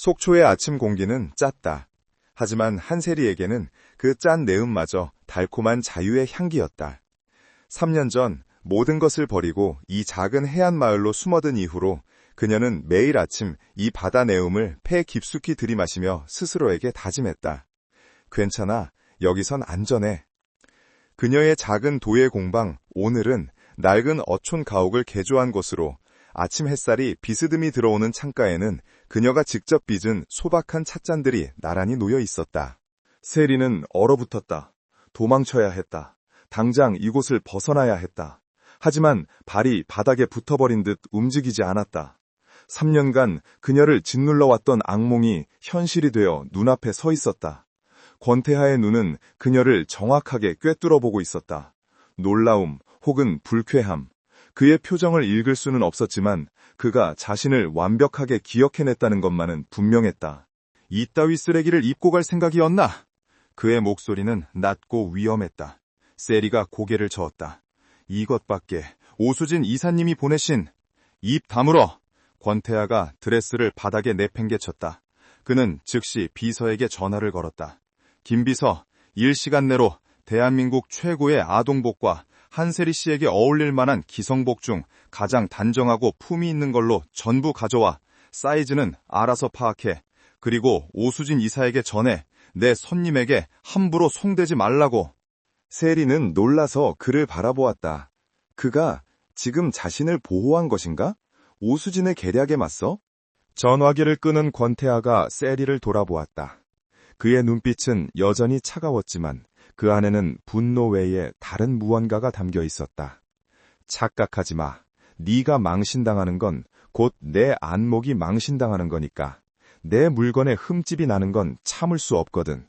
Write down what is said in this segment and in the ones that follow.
속초의 아침 공기는 짰다. 하지만 한세리에게는 그 짠 내음마저 달콤한 자유의 향기였다. 3년 전 모든 것을 버리고 이 작은 해안 마을로 숨어든 이후로 그녀는 매일 아침 이 바다 내음을 폐에 깊숙이 들이마시며 스스로에게 다짐했다. 괜찮아, 여기선 안전해. 그녀의 작은 도예 공방, 오늘은 낡은 어촌 가옥을 개조한 곳으로 아침 햇살이 비스듬히 들어오는 창가에는 그녀가 직접 빚은 소박한 찻잔들이 나란히 놓여 있었다. 세리는 얼어붙었다. 도망쳐야 했다. 당장 이곳을 벗어나야 했다. 하지만 발이 바닥에 붙어버린 듯 움직이지 않았다. 3년간 그녀를 짓눌러왔던 악몽이 현실이 되어 눈앞에 서 있었다. 권태하의 눈은 그녀를 정확하게 꿰뚫어보고 있었다. 놀라움 혹은 불쾌함. 그의 표정을 읽을 수는 없었지만 그가 자신을 완벽하게 기억해냈다는 것만은 분명했다. 이따위 쓰레기를 입고 갈 생각이었나? 그의 목소리는 낮고 위험했다. 세리가 고개를 저었다. 이것밖에 오수진 이사님이 보내신... 입 다물어! 권태하가 드레스를 바닥에 내팽개쳤다. 그는 즉시 비서에게 전화를 걸었다. 김비서, 1시간 내로 대한민국 최고의 아동복과 한세리 씨에게 어울릴 만한 기성복 중 가장 단정하고 품위 있는 걸로 전부 가져와. 사이즈는 알아서 파악해. 그리고 오수진 이사에게 전해. 내 손님에게 함부로 송대지 말라고. 세리는 놀라서 그를 바라보았다. 그가 지금 자신을 보호한 것인가? 오수진의 계략에 맞서? 전화기를 끄는 권태하가 세리를 돌아보았다. 그의 눈빛은 여전히 차가웠지만 그 안에는 분노 외에 다른 무언가가 담겨 있었다. 착각하지 마. 네가 망신당하는 건 곧 내 안목이 망신당하는 거니까. 내 물건에 흠집이 나는 건 참을 수 없거든.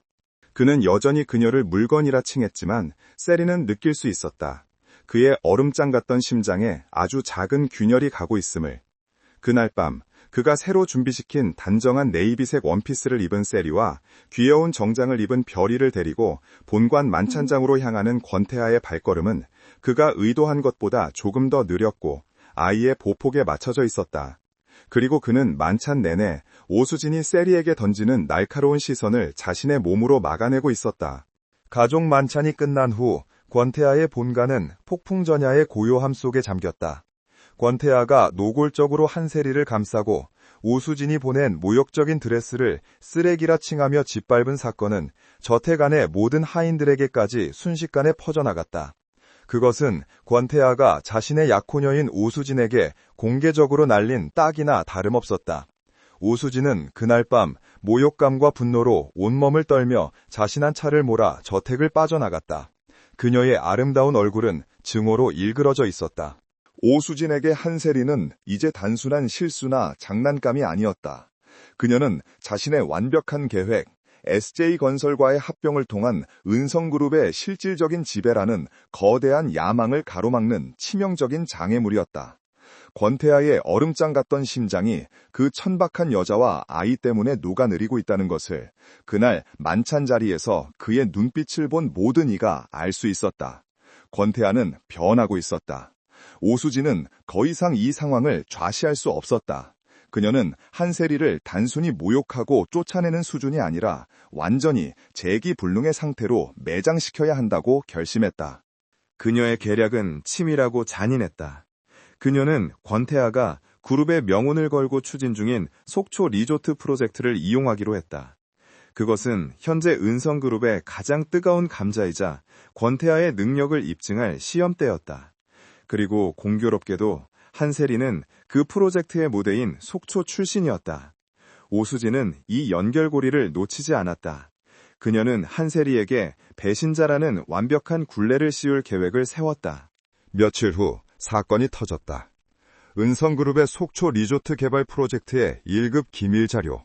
그는 여전히 그녀를 물건이라 칭했지만 세리는 느낄 수 있었다. 그의 얼음장 같던 심장에 아주 작은 균열이 가고 있음을. 그날 밤 그가 새로 준비시킨 단정한 네이비색 원피스를 입은 세리와 귀여운 정장을 입은 별이를 데리고 본관 만찬장으로 향하는 권태하의 발걸음은 그가 의도한 것보다 조금 더 느렸고 아이의 보폭에 맞춰져 있었다. 그리고 그는 만찬 내내 오수진이 세리에게 던지는 날카로운 시선을 자신의 몸으로 막아내고 있었다. 가족 만찬이 끝난 후 권태하의 본관은 폭풍전야의 고요함 속에 잠겼다. 권태하가 노골적으로 한세리를 감싸고 오수진이 보낸 모욕적인 드레스를 쓰레기라 칭하며 짓밟은 사건은 저택 안의 모든 하인들에게까지 순식간에 퍼져나갔다. 그것은 권태하가 자신의 약혼녀인 오수진에게 공개적으로 날린 딱이나 다름없었다. 오수진은 그날 밤 모욕감과 분노로 온몸을 떨며 자신한 차를 몰아 저택을 빠져나갔다. 그녀의 아름다운 얼굴은 증오로 일그러져 있었다. 오수진에게 한세리는 이제 단순한 실수나 장난감이 아니었다. 그녀는 자신의 완벽한 계획, SJ건설과의 합병을 통한 은성그룹의 실질적인 지배라는 거대한 야망을 가로막는 치명적인 장애물이었다. 권태하의 얼음장 같던 심장이 그 천박한 여자와 아이 때문에 녹아내리고 있다는 것을 그날 만찬 자리에서 그의 눈빛을 본 모든 이가 알 수 있었다. 권태하는 변하고 있었다. 오수진은 더 이상 이 상황을 좌시할 수 없었다. 그녀는 한세리를 단순히 모욕하고 쫓아내는 수준이 아니라 완전히 재기불능의 상태로 매장시켜야 한다고 결심했다. 그녀의 계략은 치밀하고 잔인했다. 그녀는 권태하가 그룹의 명운을 걸고 추진 중인 속초 리조트 프로젝트를 이용하기로 했다. 그것은 현재 은성그룹의 가장 뜨거운 감자이자 권태하의 능력을 입증할 시험대였다. 그리고 공교롭게도 한세리는 그 프로젝트의 무대인 속초 출신이었다. 오수진은 이 연결고리를 놓치지 않았다. 그녀는 한세리에게 배신자라는 완벽한 굴레를 씌울 계획을 세웠다. 며칠 후 사건이 터졌다. 은성그룹의 속초 리조트 개발 프로젝트의 1급 기밀 자료,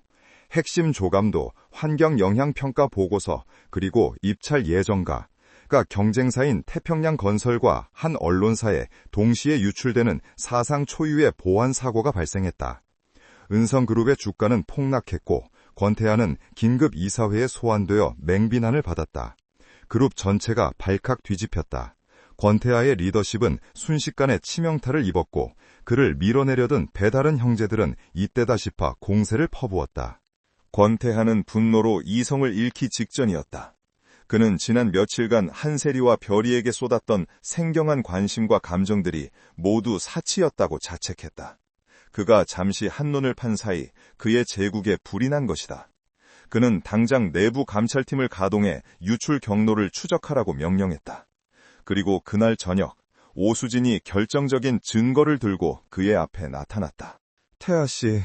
핵심 조감도, 환경영향평가 보고서, 그리고 입찰 예정가, 경쟁사인 태평양건설과 한 언론사에 동시에 유출되는 사상 초유의 보안 사고가 발생했다. 은성그룹의 주가는 폭락했고 권태하는 긴급 이사회에 소환되어 맹비난을 받았다. 그룹 전체가 발칵 뒤집혔다. 권태하의 리더십은 순식간에 치명타를 입었고 그를 밀어내려던 배다른 형제들은 이때다 싶어 공세를 퍼부었다. 권태하는 분노로 이성을 잃기 직전이었다. 그는 지난 며칠간 한세리와 별이에게 쏟았던 생경한 관심과 감정들이 모두 사치였다고 자책했다. 그가 잠시 한눈을 판 사이 그의 제국에 불이 난 것이다. 그는 당장 내부 감찰팀을 가동해 유출 경로를 추적하라고 명령했다. 그리고 그날 저녁, 오수진이 결정적인 증거를 들고 그의 앞에 나타났다. 태아 씨,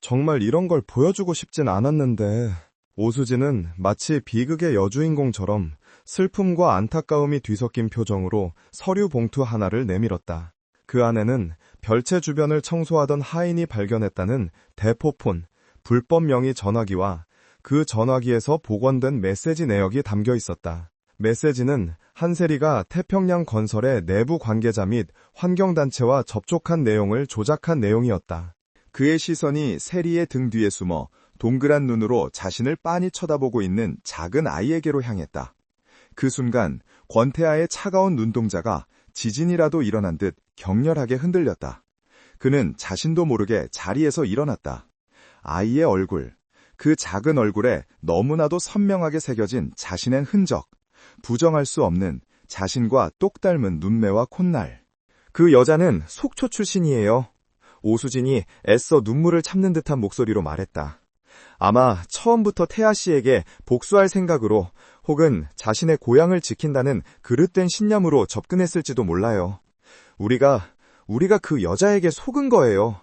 정말 이런 걸 보여주고 싶진 않았는데. 오수진은 마치 비극의 여주인공처럼 슬픔과 안타까움이 뒤섞인 표정으로 서류 봉투 하나를 내밀었다. 그 안에는 별채 주변을 청소하던 하인이 발견했다는 대포폰, 불법 명의 전화기와 그 전화기에서 복원된 메시지 내역이 담겨 있었다. 메시지는 한세리가 태평양 건설의 내부 관계자 및 환경단체와 접촉한 내용을 조작한 내용이었다. 그의 시선이 세리의 등 뒤에 숨어 동그란 눈으로 자신을 빤히 쳐다보고 있는 작은 아이에게로 향했다. 그 순간 권태아의 차가운 눈동자가 지진이라도 일어난 듯 격렬하게 흔들렸다. 그는 자신도 모르게 자리에서 일어났다. 아이의 얼굴, 그 작은 얼굴에 너무나도 선명하게 새겨진 자신의 흔적, 부정할 수 없는 자신과 똑 닮은 눈매와 콧날. 그 여자는 속초 출신이에요. 오수진이 애써 눈물을 참는 듯한 목소리로 말했다. 아마 처음부터 태아 씨에게 복수할 생각으로 혹은 자신의 고향을 지킨다는 그릇된 신념으로 접근했을지도 몰라요. 우리가 그 여자에게 속은 거예요.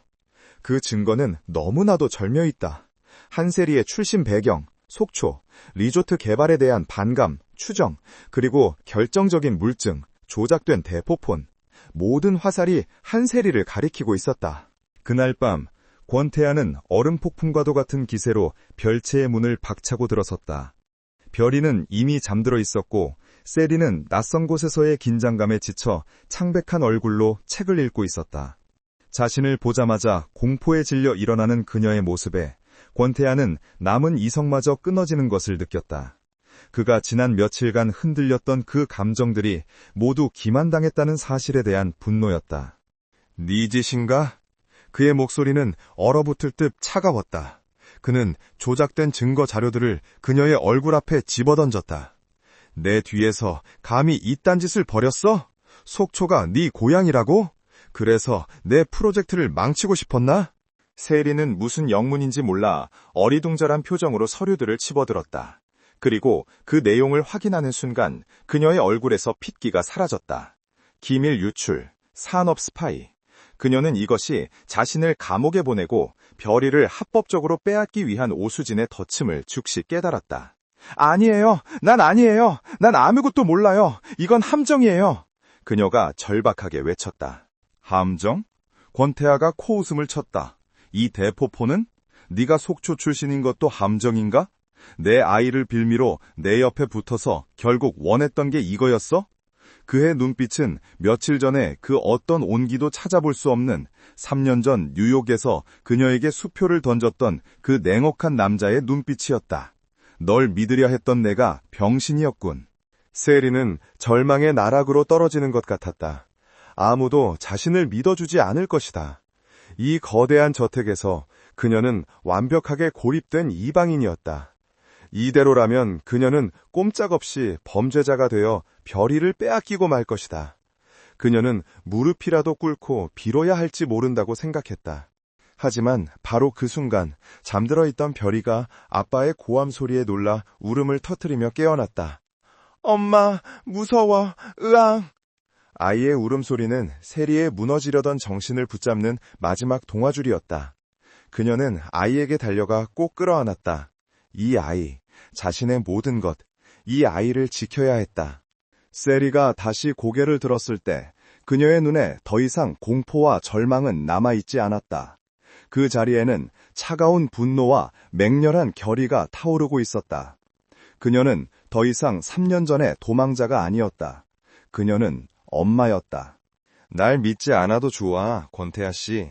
그 증거는 너무나도 절묘있다. 한세리의 출신 배경, 속초, 리조트 개발에 대한 반감, 추정, 그리고 결정적인 물증, 조작된 대포폰. 모든 화살이 한세리를 가리키고 있었다. 그날 밤 권태아는 얼음 폭풍과도 같은 기세로 별채의 문을 박차고 들어섰다. 별이는 이미 잠들어 있었고 세리는 낯선 곳에서의 긴장감에 지쳐 창백한 얼굴로 책을 읽고 있었다. 자신을 보자마자 공포에 질려 일어나는 그녀의 모습에 권태아는 남은 이성마저 끊어지는 것을 느꼈다. 그가 지난 며칠간 흔들렸던 그 감정들이 모두 기만당했다는 사실에 대한 분노였다. 네 짓인가? 그의 목소리는 얼어붙을 듯 차가웠다. 그는 조작된 증거 자료들을 그녀의 얼굴 앞에 집어던졌다. 내 뒤에서 감히 이딴 짓을 벌였어? 속초가 네 고향이라고? 그래서 내 프로젝트를 망치고 싶었나? 세리는 무슨 영문인지 몰라 어리둥절한 표정으로 서류들을 집어들었다. 그리고 그 내용을 확인하는 순간 그녀의 얼굴에서 핏기가 사라졌다. 기밀 유출, 산업 스파이. 그녀는 이것이 자신을 감옥에 보내고 별이를 합법적으로 빼앗기 위한 오수진의 덫임을 즉시 깨달았다. 아니에요. 난 아니에요. 난 아무것도 몰라요. 이건 함정이에요. 그녀가 절박하게 외쳤다. 함정? 권태아가 코웃음을 쳤다. 이 대포폰은? 네가 속초 출신인 것도 함정인가? 내 아이를 빌미로 내 옆에 붙어서 결국 원했던 게 이거였어? 그의 눈빛은 며칠 전에 그 어떤 온기도 찾아볼 수 없는 3년 전 뉴욕에서 그녀에게 수표를 던졌던 그 냉혹한 남자의 눈빛이었다. 널 믿으려 했던 내가 병신이었군. 세리는 절망의 나락으로 떨어지는 것 같았다. 아무도 자신을 믿어주지 않을 것이다. 이 거대한 저택에서 그녀는 완벽하게 고립된 이방인이었다. 이대로라면 그녀는 꼼짝없이 범죄자가 되어 별이를 빼앗기고 말 것이다. 그녀는 무릎이라도 꿇고 빌어야 할지 모른다고 생각했다. 하지만 바로 그 순간 잠들어 있던 별이가 아빠의 고함 소리에 놀라 울음을 터뜨리며 깨어났다. 엄마, 무서워, 으앙. 아이의 울음소리는 세리의 무너지려던 정신을 붙잡는 마지막 동화줄이었다. 그녀는 아이에게 달려가 꼭 끌어안았다. 이 아이, 자신의 모든 것, 이 아이를 지켜야 했다. 세리가 다시 고개를 들었을 때 그녀의 눈에 더 이상 공포와 절망은 남아있지 않았다. 그 자리에는 차가운 분노와 맹렬한 결의가 타오르고 있었다. 그녀는 더 이상 3년 전의 도망자가 아니었다. 그녀는 엄마였다. 날 믿지 않아도 좋아, 권태아 씨.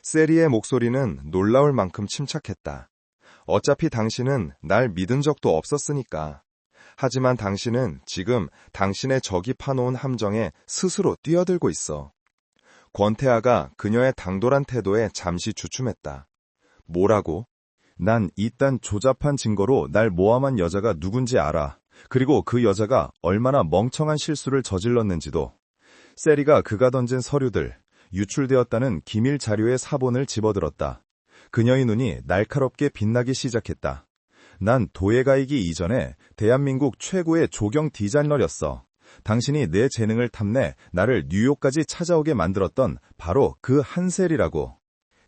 세리의 목소리는 놀라울 만큼 침착했다. 어차피 당신은 날 믿은 적도 없었으니까. 하지만 당신은 지금 당신의 적이 파놓은 함정에 스스로 뛰어들고 있어. 권태아가 그녀의 당돌한 태도에 잠시 주춤했다. 뭐라고? 난 이딴 조잡한 증거로 날 모함한 여자가 누군지 알아. 그리고 그 여자가 얼마나 멍청한 실수를 저질렀는지도. 세리가 그가 던진 서류들, 유출되었다는 기밀 자료의 사본을 집어들었다. 그녀의 눈이 날카롭게 빛나기 시작했다. 난 도예가이기 이전에 대한민국 최고의 조경 디자이너였어. 당신이 내 재능을 탐내 나를 뉴욕까지 찾아오게 만들었던 바로 그 한셀이라고.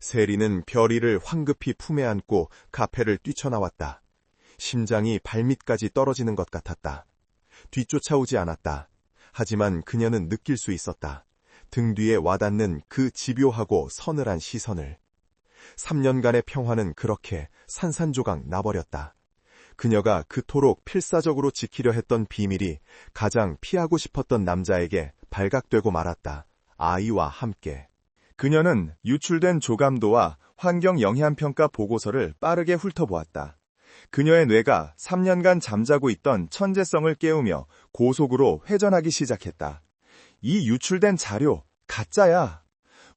세리는 별이를 황급히 품에 안고 카페를 뛰쳐나왔다. 심장이 발밑까지 떨어지는 것 같았다. 뒤쫓아오지 않았다. 하지만 그녀는 느낄 수 있었다. 등 뒤에 와닿는 그 집요하고 서늘한 시선을. 3년간의 평화는 그렇게 산산조각 나버렸다. 그녀가 그토록 필사적으로 지키려 했던 비밀이 가장 피하고 싶었던 남자에게 발각되고 말았다. 아이와 함께. 그녀는 유출된 조감도와 환경영향평가 보고서를 빠르게 훑어보았다. 그녀의 뇌가 3년간 잠자고 있던 천재성을 깨우며 고속으로 회전하기 시작했다. 이 유출된 자료, 가짜야.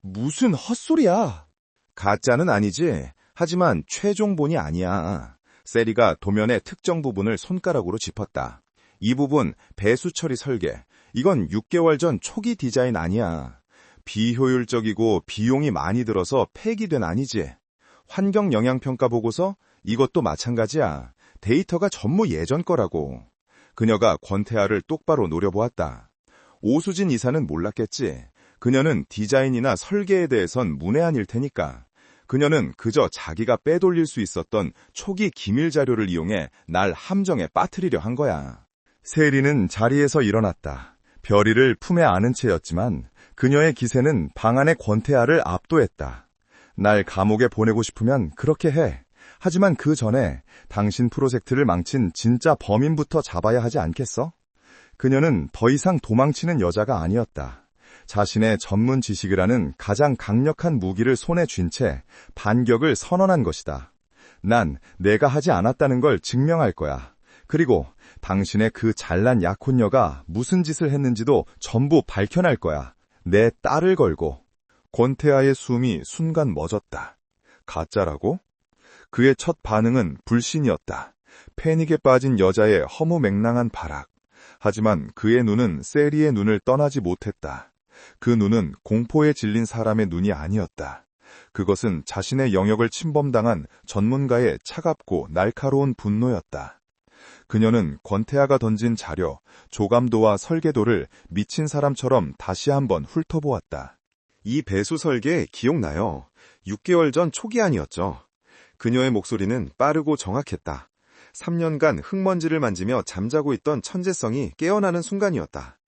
무슨 헛소리야. 가짜는 아니지. 하지만 최종본이 아니야. 세리가 도면의 특정 부분을 손가락으로 짚었다. 이 부분 배수 처리 설계. 이건 6개월 전 초기 디자인 아니야. 비효율적이고 비용이 많이 들어서 폐기된 아니지. 환경영향평가 보고서? 이것도 마찬가지야. 데이터가 전무 예전 거라고. 그녀가 권태아를 똑바로 노려보았다. 오수진 이사는 몰랐겠지. 그녀는 디자인이나 설계에 대해선 문외한일 테니까. 그녀는 그저 자기가 빼돌릴 수 있었던 초기 기밀 자료를 이용해 날 함정에 빠뜨리려 한 거야. 세리는 자리에서 일어났다. 별이를 품에 안은 채였지만 그녀의 기세는 방 안의 권태아를 압도했다. 날 감옥에 보내고 싶으면 그렇게 해. 하지만 그 전에 당신 프로젝트를 망친 진짜 범인부터 잡아야 하지 않겠어? 그녀는 더 이상 도망치는 여자가 아니었다. 자신의 전문 지식을 아는 가장 강력한 무기를 손에 쥔 채 반격을 선언한 것이다. 난 내가 하지 않았다는 걸 증명할 거야. 그리고 당신의 그 잘난 약혼녀가 무슨 짓을 했는지도 전부 밝혀낼 거야. 내 딸을 걸고. 권태아의 숨이 순간 멎었다. 가짜라고? 그의 첫 반응은 불신이었다. 패닉에 빠진 여자의 허무맹랑한 발악. 하지만 그의 눈은 세리의 눈을 떠나지 못했다. 그 눈은 공포에 질린 사람의 눈이 아니었다. 그것은 자신의 영역을 침범당한 전문가의 차갑고 날카로운 분노였다. 그녀는 권태아가 던진 자료, 조감도와 설계도를 미친 사람처럼 다시 한번 훑어보았다. 이 배수 설계 기억나요? 6개월 전 초기 아니었죠. 그녀의 목소리는 빠르고 정확했다. 3년간 흙먼지를 만지며 잠자고 있던 천재성이 깨어나는 순간이었다.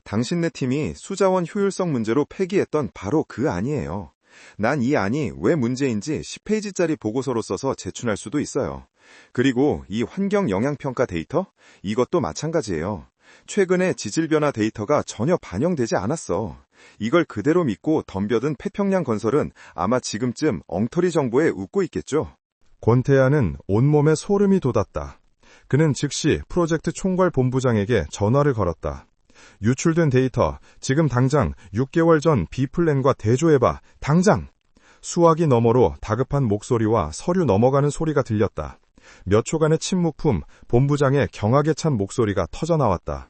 당신네 팀이 수자원 효율성 문제로 폐기했던 바로 그 안이에요. 난 이 안이 왜 문제인지 10페이지짜리 보고서로 써서 제출할 수도 있어요. 그리고 이 환경 영향평가 데이터? 이것도 마찬가지예요. 최근에 지질변화 데이터가 전혀 반영되지 않았어. 이걸 그대로 믿고 덤벼든 태평양 건설은 아마 지금쯤 엉터리 정보에 웃고 있겠죠. 권태아는 온몸에 소름이 돋았다. 그는 즉시 프로젝트 총괄 본부장에게 전화를 걸었다. 유출된 데이터, 지금 당장 6개월 전 B플랜과 대조해봐. 당장! 수화기 너머로 다급한 목소리와 서류 넘어가는 소리가 들렸다. 몇 초간의 침묵 품 본부장의 경악에 찬 목소리가 터져나왔다.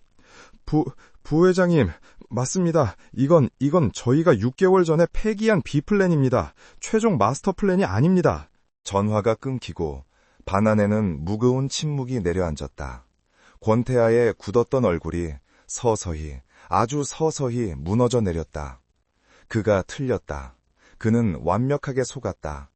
부회장님, 맞습니다. 이건 저희가 6개월 전에 폐기한 B플랜입니다. 최종 마스터 플랜이 아닙니다. 전화가 끊기고 방 안에는 무거운 침묵이 내려앉았다. 권태아의 굳었던 얼굴이 서서히, 아주 서서히 무너져 내렸다. 그가 틀렸다. 그는 완벽하게 속았다.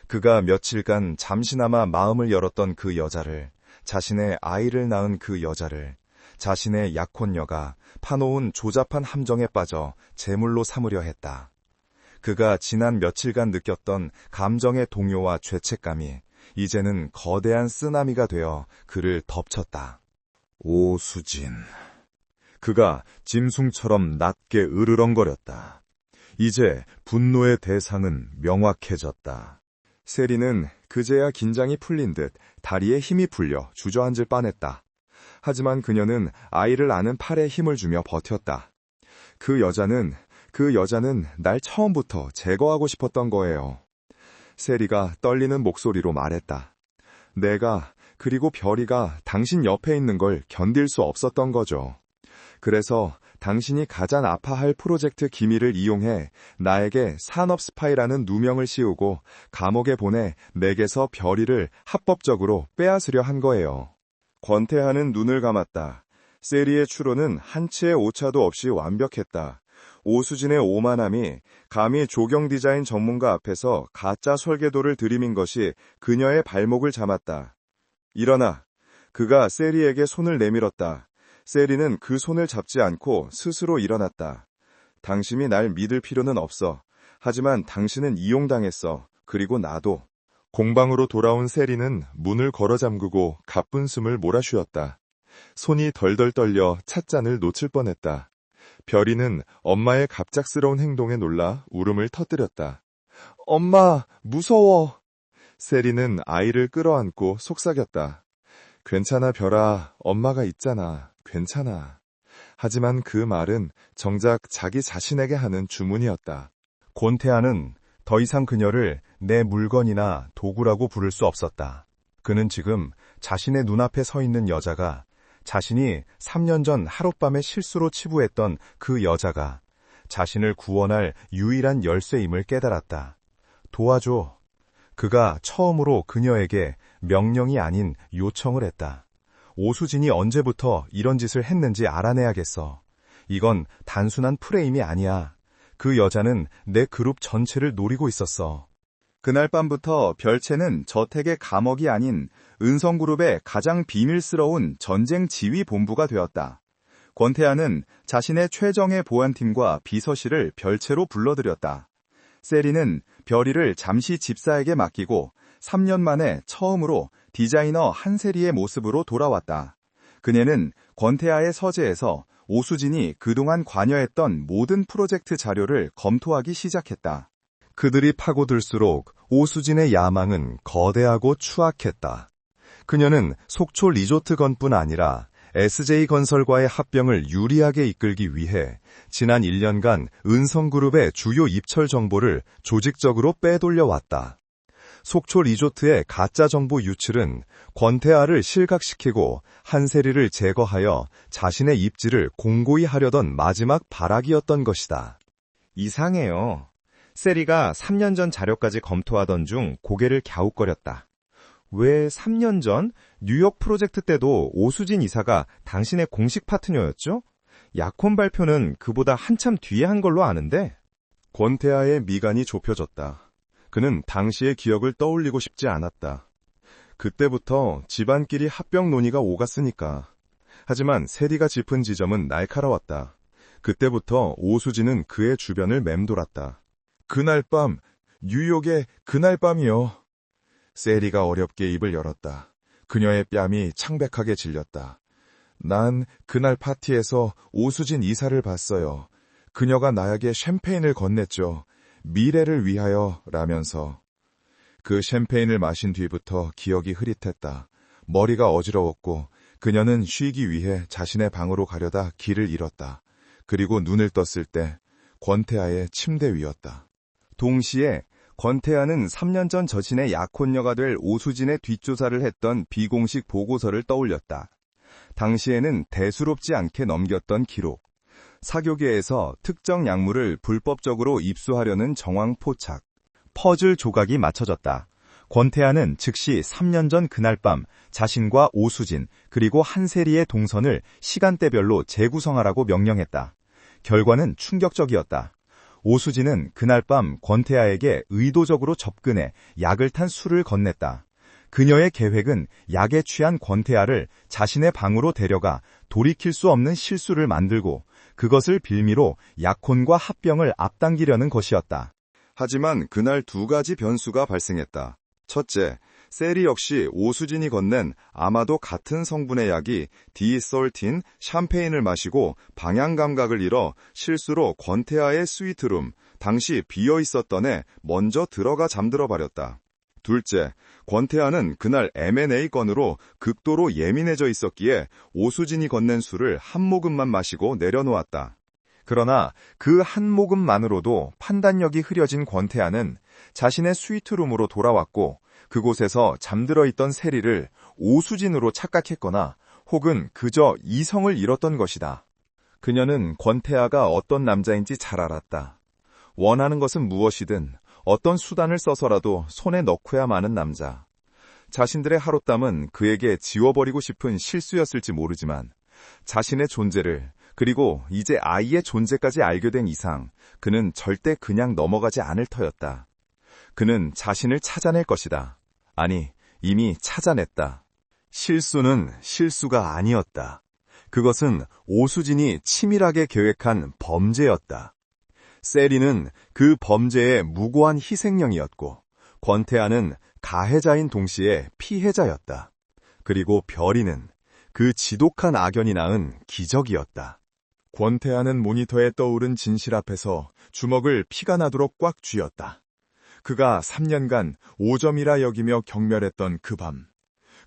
그가 며칠간 잠시나마 마음을 열었던 그 여자를, 자신의 아이를 낳은 그 여자를, 자신의 약혼녀가 파놓은 조잡한 함정에 빠져 제물로 삼으려 했다. 그가 지난 며칠간 느꼈던 감정의 동요와 죄책감이 이제는 거대한 쓰나미가 되어 그를 덮쳤다. 오수진. 그가 짐승처럼 낮게 으르렁거렸다. 이제 분노의 대상은 명확해졌다. 세리는 그제야 긴장이 풀린 듯 다리에 힘이 풀려 주저앉을 뻔했다. 하지만 그녀는 아이를 안은 팔에 힘을 주며 버텼다. 그 여자는 날 처음부터 제거하고 싶었던 거예요. 세리가 떨리는 목소리로 말했다. 내가, 그리고 별이가 당신 옆에 있는 걸 견딜 수 없었던 거죠. 그래서 당신이 가장 아파할 프로젝트 기밀을 이용해 나에게 산업 스파이라는 누명을 씌우고 감옥에 보내 내게서 별이를 합법적으로 빼앗으려 한 거예요. 권태하는 눈을 감았다. 세리의 추론은 한치의 오차도 없이 완벽했다. 오수진의 오만함이 감히 조경 디자인 전문가 앞에서 가짜 설계도를 들이민 것이 그녀의 발목을 잡았다. 일어나. 그가 세리에게 손을 내밀었다. 세리는 그 손을 잡지 않고 스스로 일어났다. 당신이 날 믿을 필요는 없어. 하지만 당신은 이용당했어. 그리고 나도. 공방으로 돌아온 세리는 문을 걸어 잠그고 가쁜 숨을 몰아쉬었다. 손이 덜덜 떨려 찻잔을 놓칠 뻔했다. 별이는 엄마의 갑작스러운 행동에 놀라 울음을 터뜨렸다. 엄마, 무서워. 세리는 아이를 끌어안고 속삭였다. 괜찮아, 별아. 엄마가 있잖아. 괜찮아. 하지만 그 말은 정작 자기 자신에게 하는 주문이었다. 권태하는 더 이상 그녀를 내 물건이나 도구라고 부를 수 없었다. 그는 지금 자신의 눈앞에 서 있는 여자가, 자신이 3년 전 하룻밤에 실수로 치부했던 그 여자가 자신을 구원할 유일한 열쇠임을 깨달았다. 도와줘. 그가 처음으로 그녀에게 명령이 아닌 요청을 했다. 오수진이 언제부터 이런 짓을 했는지 알아내야겠어. 이건 단순한 프레임이 아니야. 그 여자는 내 그룹 전체를 노리고 있었어. 그날 밤부터 별채는 저택의 감옥이 아닌 은성그룹의 가장 비밀스러운 전쟁 지휘 본부가 되었다. 권태하는 자신의 최정예 보안팀과 비서실을 별채로 불러들였다. 세리는 별이를 잠시 집사에게 맡기고 3년 만에 처음으로 디자이너 한세리의 모습으로 돌아왔다. 그녀는 권태하의 서재에서 오수진이 그동안 관여했던 모든 프로젝트 자료를 검토하기 시작했다. 그들이 파고들수록 오수진의 야망은 거대하고 추악했다. 그녀는 속초 리조트건뿐 아니라 SJ건설과의 합병을 유리하게 이끌기 위해 지난 1년간 은성그룹의 주요 입철 정보를 조직적으로 빼돌려왔다. 속초 리조트의 가짜 정보 유출은 권태하를 실각시키고 한세리를 제거하여 자신의 입지를 공고히 하려던 마지막 발악이었던 것이다. 이상해요. 세리가 3년 전 자료까지 검토하던 중 고개를 갸웃거렸다. 왜 3년 전 뉴욕 프로젝트 때도 오수진 이사가 당신의 공식 파트너였죠? 약혼 발표는 그보다 한참 뒤에 한 걸로 아는데. 권태하의 미간이 좁혀졌다. 그는 당시의 기억을 떠올리고 싶지 않았다. 그때부터 집안끼리 합병 논의가 오갔으니까. 하지만 세리가 짚은 지점은 날카로웠다. 그때부터 오수진은 그의 주변을 맴돌았다. 그날 밤, 뉴욕의 그날 밤이요. 세리가 어렵게 입을 열었다. 그녀의 뺨이 창백하게 질렸다. 난 그날 파티에서 오수진 이사를 봤어요. 그녀가 나에게 샴페인을 건넸죠. 미래를 위하여 라면서. 그 샴페인을 마신 뒤부터 기억이 흐릿했다. 머리가 어지러웠고 그녀는 쉬기 위해 자신의 방으로 가려다 길을 잃었다. 그리고 눈을 떴을 때 권태하의 침대 위였다. 동시에 권태하는 3년 전 저신의 약혼녀가 될 오수진의 뒷조사를 했던 비공식 보고서를 떠올렸다. 당시에는 대수롭지 않게 넘겼던 기록. 사교계에서 특정 약물을 불법적으로 입수하려는 정황 포착. 퍼즐 조각이 맞춰졌다. 권태하는 즉시 3년 전 그날 밤 자신과 오수진 그리고 한세리의 동선을 시간대별로 재구성하라고 명령했다. 결과는 충격적이었다. 오수진은 그날 밤 권태하에게 의도적으로 접근해 약을 탄 술을 건넸다. 그녀의 계획은 약에 취한 권태하를 자신의 방으로 데려가 돌이킬 수 없는 실수를 만들고 그것을 빌미로 약혼과 합병을 앞당기려는 것이었다. 하지만 그날 두 가지 변수가 발생했다. 첫째, 세리 역시 오수진이 건넨 아마도 같은 성분의 약이 디솔틴 샴페인을 마시고 방향 감각을 잃어 실수로 권태하의 스위트룸, 당시 비어 있었던 애 먼저 들어가 잠들어 버렸다. 둘째, 권태하는 그날 M&A 건으로 극도로 예민해져 있었기에 오수진이 건넨 술을 한 모금만 마시고 내려놓았다. 그러나 그 한 모금만으로도 판단력이 흐려진 권태하는 자신의 스위트룸으로 돌아왔고 그곳에서 잠들어 있던 세리를 오수진으로 착각했거나 혹은 그저 이성을 잃었던 것이다. 그녀는 권태아가 어떤 남자인지 잘 알았다. 원하는 것은 무엇이든 어떤 수단을 써서라도 손에 넣고야 마는 남자. 자신들의 하룻밤은 그에게 지워버리고 싶은 실수였을지 모르지만 자신의 존재를 그리고 이제 아이의 존재까지 알게 된 이상 그는 절대 그냥 넘어가지 않을 터였다. 그는 자신을 찾아낼 것이다. 아니, 이미 찾아냈다. 실수는 실수가 아니었다. 그것은 오수진이 치밀하게 계획한 범죄였다. 세리는 그 범죄의 무고한 희생령이었고 권태아는 가해자인 동시에 피해자였다. 그리고 별이는 그 지독한 악연이 낳은 기적이었다. 권태아는 모니터에 떠오른 진실 앞에서 주먹을 피가 나도록 꽉 쥐었다. 그가 3년간 5점이라 여기며 경멸했던 그 밤,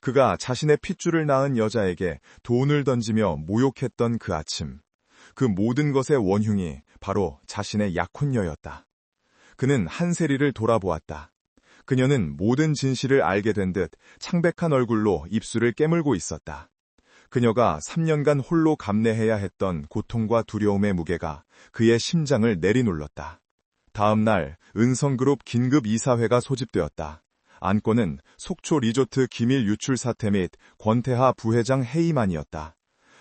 그가 자신의 핏줄을 낳은 여자에게 돈을 던지며 모욕했던 그 아침, 그 모든 것의 원흉이 바로 자신의 약혼녀였다. 그는 한세리를 돌아보았다. 그녀는 모든 진실을 알게 된 듯 창백한 얼굴로 입술을 깨물고 있었다. 그녀가 3년간 홀로 감내해야 했던 고통과 두려움의 무게가 그의 심장을 내리눌렀다. 다음 날 은성그룹 긴급 이사회가 소집되었다. 안건은 속초 리조트 기밀 유출 사태 및 권태하 부회장 해임안이었다.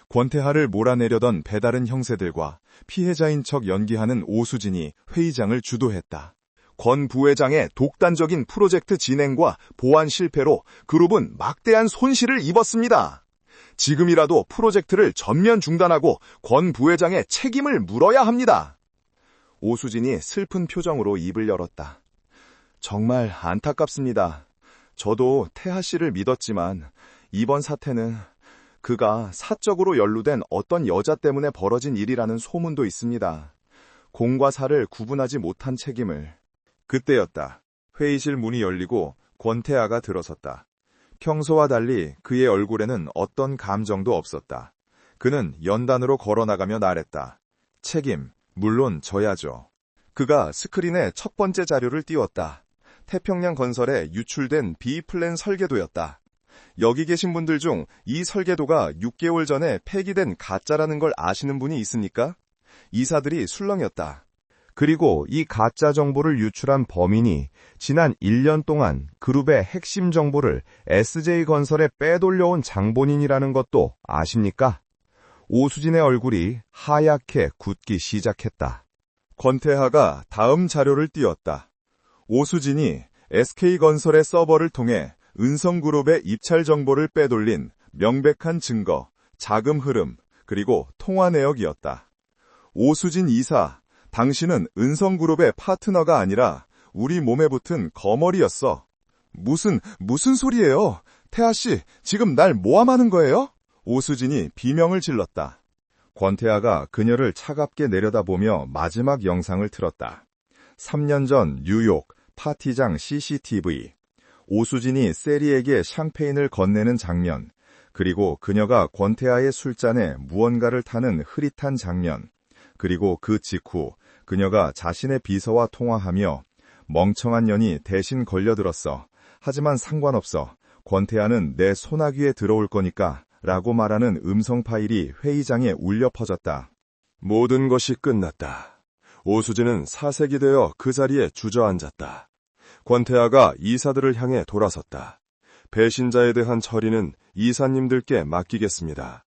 권태하를 몰아내려던 배다른 형세들과 피해자인 척 연기하는 오수진이 회의장을 주도했다. 권 부회장의 독단적인 프로젝트 진행과 보안 실패로 그룹은 막대한 손실을 입었습니다. 지금이라도 프로젝트를 전면 중단하고 권 부회장의 책임을 물어야 합니다. 오수진이 슬픈 표정으로 입을 열었다. 정말 안타깝습니다. 저도 태하 씨를 믿었지만 이번 사태는 그가 사적으로 연루된 어떤 여자 때문에 벌어진 일이라는 소문도 있습니다. 공과 사를 구분하지 못한 책임을. 그때였다. 회의실 문이 열리고 권태아가 들어섰다. 평소와 달리 그의 얼굴에는 어떤 감정도 없었다. 그는 연단으로 걸어나가며 말했다. 책임, 물론 져야죠. 그가 스크린에 첫 번째 자료를 띄웠다. 태평양 건설에 유출된 B플랜 설계도였다. 여기 계신 분들 중 이 설계도가 6개월 전에 폐기된 가짜라는 걸 아시는 분이 있습니까? 이사들이 술렁였다. 그리고 이 가짜 정보를 유출한 범인이 지난 1년 동안 그룹의 핵심 정보를 SJ건설에 빼돌려온 장본인이라는 것도 아십니까? 오수진의 얼굴이 하얗게 굳기 시작했다. 권태하가 다음 자료를 띄웠다. 오수진이 SK건설의 서버를 통해 은성그룹의 입찰 정보를 빼돌린 명백한 증거, 자금 흐름, 그리고 통화 내역이었다. 오수진 이사, 당신은 은성그룹의 파트너가 아니라 우리 몸에 붙은 거머리였어. 무슨 소리예요? 태아씨, 지금 날 모함하는 거예요? 오수진이 비명을 질렀다. 권태아가 그녀를 차갑게 내려다보며 마지막 영상을 틀었다. 3년 전 뉴욕 파티장 CCTV. 오수진이 세리에게 샴페인을 건네는 장면, 그리고 그녀가 권태아의 술잔에 무언가를 타는 흐릿한 장면, 그리고 그 직후 그녀가 자신의 비서와 통화하며 멍청한 년이 대신 걸려들었어. 하지만 상관없어. 권태아는 내 소나귀에 들어올 거니까 라고 말하는 음성 파일이 회의장에 울려 퍼졌다. 모든 것이 끝났다. 오수진은 사색이 되어 그 자리에 주저앉았다. 권태아가 이사들을 향해 돌아섰다. 배신자에 대한 처리는 이사님들께 맡기겠습니다.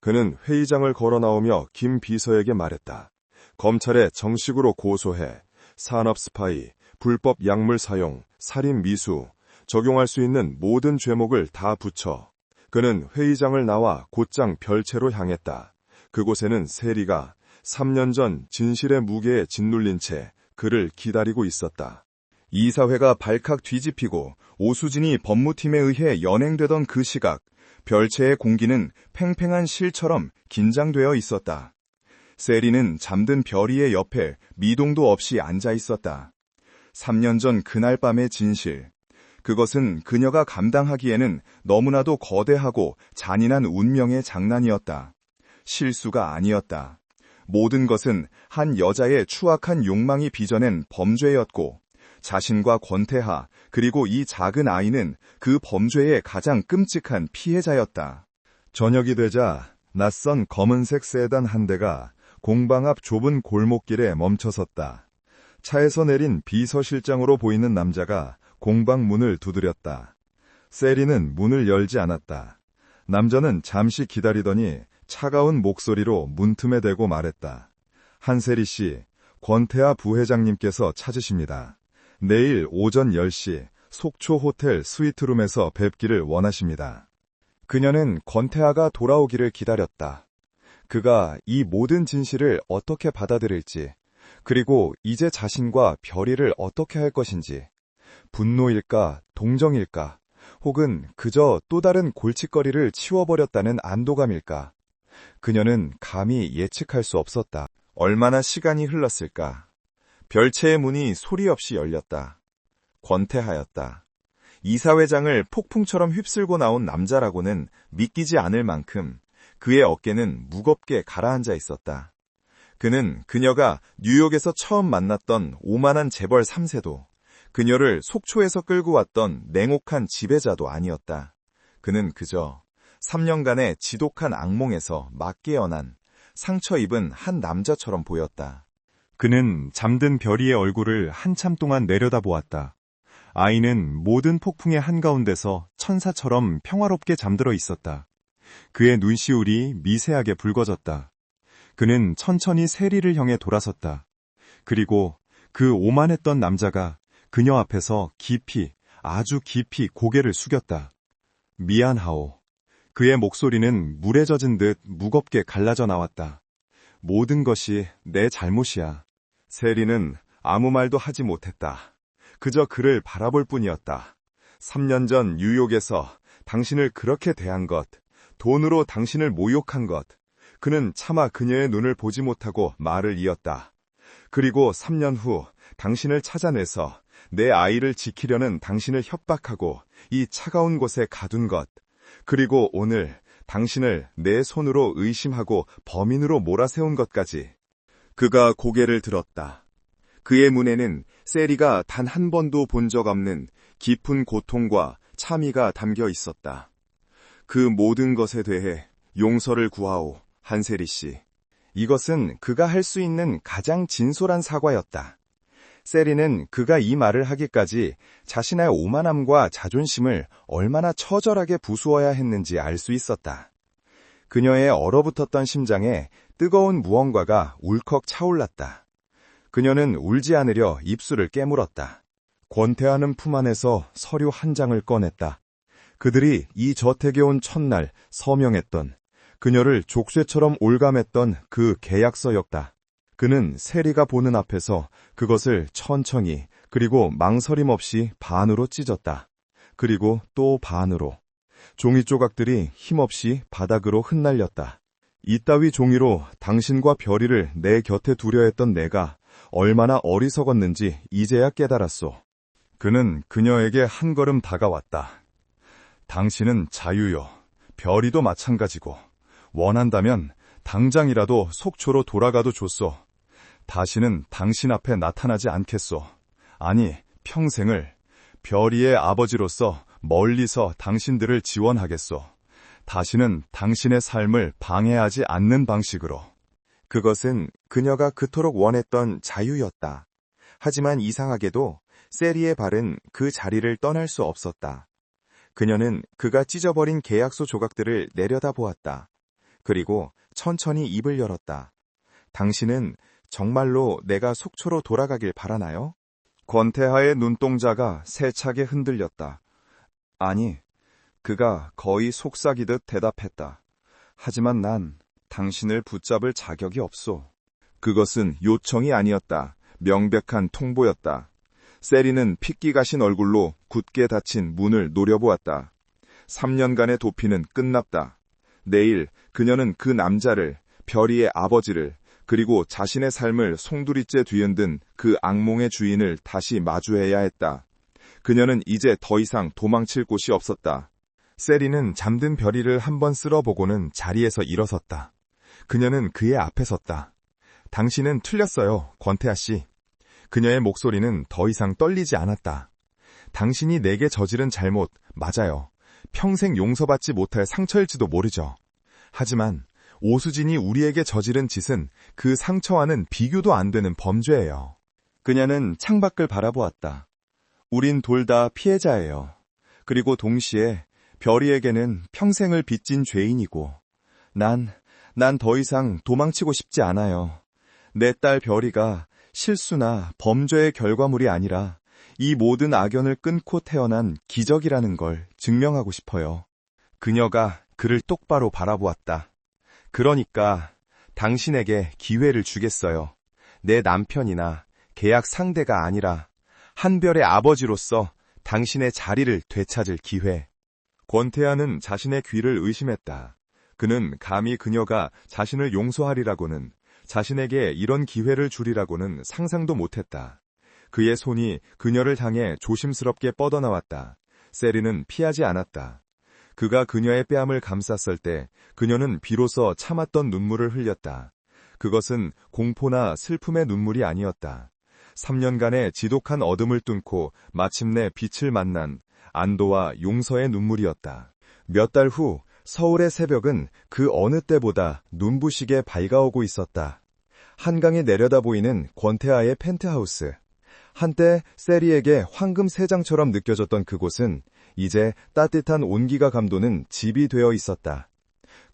그는 회의장을 걸어 나오며 김 비서에게 말했다. 검찰에 정식으로 고소해 산업 스파이, 불법 약물 사용, 살인 미수, 적용할 수 있는 모든 죄목을 다 붙여. 그는 회의장을 나와 곧장 별채로 향했다. 그곳에는 세리가 3년 전 진실의 무게에 짓눌린 채 그를 기다리고 있었다. 이사회가 발칵 뒤집히고 오수진이 법무팀에 의해 연행되던 그 시각, 별채의 공기는 팽팽한 실처럼 긴장되어 있었다. 세리는 잠든 별이의 옆에 미동도 없이 앉아 있었다. 3년 전 그날 밤의 진실. 그것은 그녀가 감당하기에는 너무나도 거대하고 잔인한 운명의 장난이었다. 실수가 아니었다. 모든 것은 한 여자의 추악한 욕망이 빚어낸 범죄였고, 자신과 권태하, 그리고 이 작은 아이는 그 범죄의 가장 끔찍한 피해자였다. 저녁이 되자 낯선 검은색 세단 한 대가 공방 앞 좁은 골목길에 멈춰섰다. 차에서 내린 비서실장으로 보이는 남자가 공방 문을 두드렸다. 세리는 문을 열지 않았다. 남자는 잠시 기다리더니 차가운 목소리로 문틈에 대고 말했다. 한세리 씨, 권태하 부회장님께서 찾으십니다. 내일 오전 10시 속초 호텔 스위트룸에서 뵙기를 원하십니다. 그녀는 권태하가 돌아오기를 기다렸다. 그가 이 모든 진실을 어떻게 받아들일지, 그리고 이제 자신과 별이를 어떻게 할 것인지, 분노일까, 동정일까, 혹은 그저 또 다른 골칫거리를 치워버렸다는 안도감일까. 그녀는 감히 예측할 수 없었다. 얼마나 시간이 흘렀을까. 별채의 문이 소리 없이 열렸다. 권태하였다. 이사회장을 폭풍처럼 휩쓸고 나온 남자라고는 믿기지 않을 만큼 그의 어깨는 무겁게 가라앉아 있었다. 그는 그녀가 뉴욕에서 처음 만났던 오만한 재벌 3세도, 그녀를 속초에서 끌고 왔던 냉혹한 지배자도 아니었다. 그는 그저 3년간의 지독한 악몽에서 막 깨어난 상처 입은 한 남자처럼 보였다. 그는 잠든 별이의 얼굴을 한참 동안 내려다보았다. 아이는 모든 폭풍의 한가운데서 천사처럼 평화롭게 잠들어 있었다. 그의 눈시울이 미세하게 붉어졌다. 그는 천천히 세리를 향해 돌아섰다. 그리고 그 오만했던 남자가 그녀 앞에서 깊이, 아주 깊이 고개를 숙였다. 미안하오. 그의 목소리는 물에 젖은 듯 무겁게 갈라져 나왔다. 모든 것이 내 잘못이야. 세리는 아무 말도 하지 못했다. 그저 그를 바라볼 뿐이었다. 3년 전 뉴욕에서 당신을 그렇게 대한 것, 돈으로 당신을 모욕한 것, 그는 차마 그녀의 눈을 보지 못하고 말을 이었다. 그리고 3년 후 당신을 찾아내서 내 아이를 지키려는 당신을 협박하고 이 차가운 곳에 가둔 것, 그리고 오늘 당신을 내 손으로 의심하고 범인으로 몰아세운 것까지. 그가 고개를 들었다. 그의 눈에는 세리가 단 한 번도 본 적 없는 깊은 고통과 참의가 담겨 있었다. 그 모든 것에 대해 용서를 구하오, 한세리 씨. 이것은 그가 할 수 있는 가장 진솔한 사과였다. 세리는 그가 이 말을 하기까지 자신의 오만함과 자존심을 얼마나 처절하게 부수어야 했는지 알 수 있었다. 그녀의 얼어붙었던 심장에 뜨거운 무언가가 울컥 차올랐다. 그녀는 울지 않으려 입술을 깨물었다. 권태하는 품 안에서 서류 한 장을 꺼냈다. 그들이 이 저택에 온 첫날 서명했던, 그녀를 족쇄처럼 올감했던 그 계약서였다. 그는 세리가 보는 앞에서 그것을 천천히 그리고 망설임 없이 반으로 찢었다. 그리고 또 반으로. 종이 조각들이 힘없이 바닥으로 흩날렸다. 이따위 종이로 당신과 별이를 내 곁에 두려 했던 내가 얼마나 어리석었는지 이제야 깨달았소. 그는 그녀에게 한 걸음 다가왔다. 당신은 자유요. 별이도 마찬가지고. 원한다면 당장이라도 속초로 돌아가도 좋소. 다시는 당신 앞에 나타나지 않겠소. 아니, 평생을 별이의 아버지로서 멀리서 당신들을 지원하겠소. 다시는 당신의 삶을 방해하지 않는 방식으로. 그것은 그녀가 그토록 원했던 자유였다. 하지만 이상하게도 세리의 발은 그 자리를 떠날 수 없었다. 그녀는 그가 찢어버린 계약서 조각들을 내려다보았다. 그리고 천천히 입을 열었다. 당신은 정말로 내가 속초로 돌아가길 바라나요? 권태하의 눈동자가 세차게 흔들렸다. 아니, 그가 거의 속삭이듯 대답했다. 하지만 난 당신을 붙잡을 자격이 없소. 그것은 요청이 아니었다. 명백한 통보였다. 세리는 핏기 가신 얼굴로 굳게 닫힌 문을 노려보았다. 3년간의 도피는 끝났다. 내일 그녀는 그 남자를, 별이의 아버지를, 그리고 자신의 삶을 송두리째 뒤흔든 그 악몽의 주인을 다시 마주해야 했다. 그녀는 이제 더 이상 도망칠 곳이 없었다. 세리는 잠든 별이를 한번 쓸어보고는 자리에서 일어섰다. 그녀는 그의 앞에 섰다. 당신은 틀렸어요, 권태하 씨. 그녀의 목소리는 더 이상 떨리지 않았다. 당신이 내게 저지른 잘못, 맞아요. 평생 용서받지 못할 상처일지도 모르죠. 하지만 오수진이 우리에게 저지른 짓은 그 상처와는 비교도 안 되는 범죄예요. 그녀는 창밖을 바라보았다. 우린 둘 다 피해자예요. 그리고 동시에 별이에게는 평생을 빚진 죄인이고, 난 더 이상 도망치고 싶지 않아요. 내 딸 별이가 실수나 범죄의 결과물이 아니라 이 모든 악연을 끊고 태어난 기적이라는 걸 증명하고 싶어요. 그녀가 그를 똑바로 바라보았다. 그러니까 당신에게 기회를 주겠어요. 내 남편이나 계약 상대가 아니라 한별의 아버지로서 당신의 자리를 되찾을 기회. 권태하는 자신의 귀를 의심했다. 그는 감히 그녀가 자신을 용서하리라고는, 자신에게 이런 기회를 주리라고는 상상도 못했다. 그의 손이 그녀를 향해 조심스럽게 뻗어나왔다. 세리는 피하지 않았다. 그가 그녀의 뺨을 감쌌을 때 그녀는 비로소 참았던 눈물을 흘렸다. 그것은 공포나 슬픔의 눈물이 아니었다. 3년간의 지독한 어둠을 뚫고 마침내 빛을 만난 안도와 용서의 눈물이었다. 몇 달 후 서울의 새벽은 그 어느 때보다 눈부시게 밝아오고 있었다. 한강이 내려다 보이는 권태하의 펜트하우스. 한때 세리에게 황금 세장처럼 느껴졌던 그곳은 이제 따뜻한 온기가 감도는 집이 되어 있었다.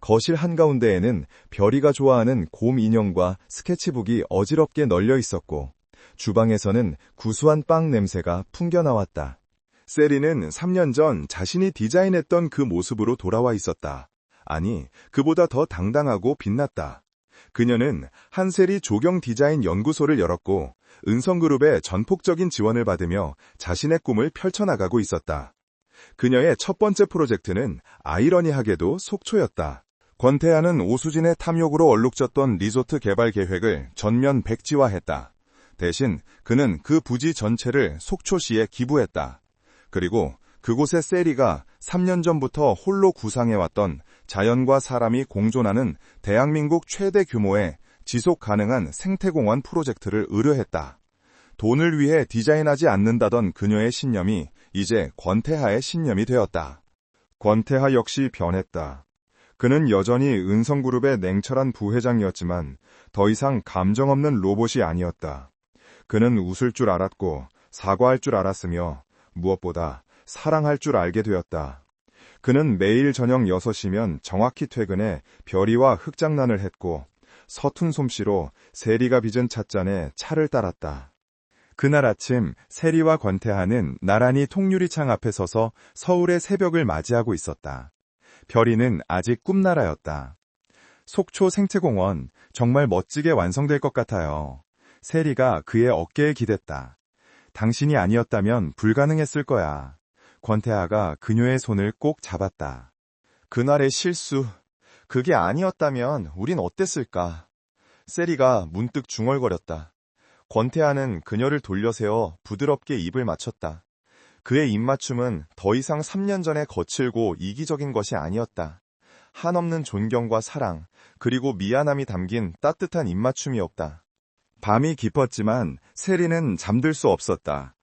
거실 한가운데에는 별이가 좋아하는 곰 인형과 스케치북이 어지럽게 널려 있었고, 주방에서는 구수한 빵 냄새가 풍겨나왔다. 세리는 3년 전 자신이 디자인했던 그 모습으로 돌아와 있었다. 아니, 그보다 더 당당하고 빛났다. 그녀는 한세리 조경 디자인 연구소를 열었고, 은성그룹의 전폭적인 지원을 받으며 자신의 꿈을 펼쳐나가고 있었다. 그녀의 첫 번째 프로젝트는 아이러니하게도 속초였다. 권태하는 오수진의 탐욕으로 얼룩졌던 리조트 개발 계획을 전면 백지화했다. 대신 그는 그 부지 전체를 속초시에 기부했다. 그리고 그곳에 세리가 3년 전부터 홀로 구상해왔던 자연과 사람이 공존하는 대한민국 최대 규모의 지속 가능한 생태공원 프로젝트를 의뢰했다. 돈을 위해 디자인하지 않는다던 그녀의 신념이 이제 권태하의 신념이 되었다. 권태하 역시 변했다. 그는 여전히 은성그룹의 냉철한 부회장이었지만 더 이상 감정 없는 로봇이 아니었다. 그는 웃을 줄 알았고 사과할 줄 알았으며 무엇보다 사랑할 줄 알게 되었다. 그는 매일 저녁 6시면 정확히 퇴근해 별이와 흙장난을 했고 서툰 솜씨로 세리가 빚은 찻잔에 차를 따랐다. 그날 아침 세리와 권태하는 나란히 통유리창 앞에 서서 서울의 새벽을 맞이하고 있었다. 별이는 아직 꿈나라였다. 속초 생태공원 정말 멋지게 완성될 것 같아요. 세리가 그의 어깨에 기댔다. 당신이 아니었다면 불가능했을 거야. 권태하가 그녀의 손을 꼭 잡았다. 그날의 실수, 그게 아니었다면 우린 어땠을까? 세리가 문득 중얼거렸다. 권태하는 그녀를 돌려세워 부드럽게 입을 맞췄다. 그의 입맞춤은 더 이상 3년 전에 거칠고 이기적인 것이 아니었다. 한없는 존경과 사랑, 그리고 미안함이 담긴 따뜻한 입맞춤이었다. 밤이 깊었지만 세리는 잠들 수 없었다.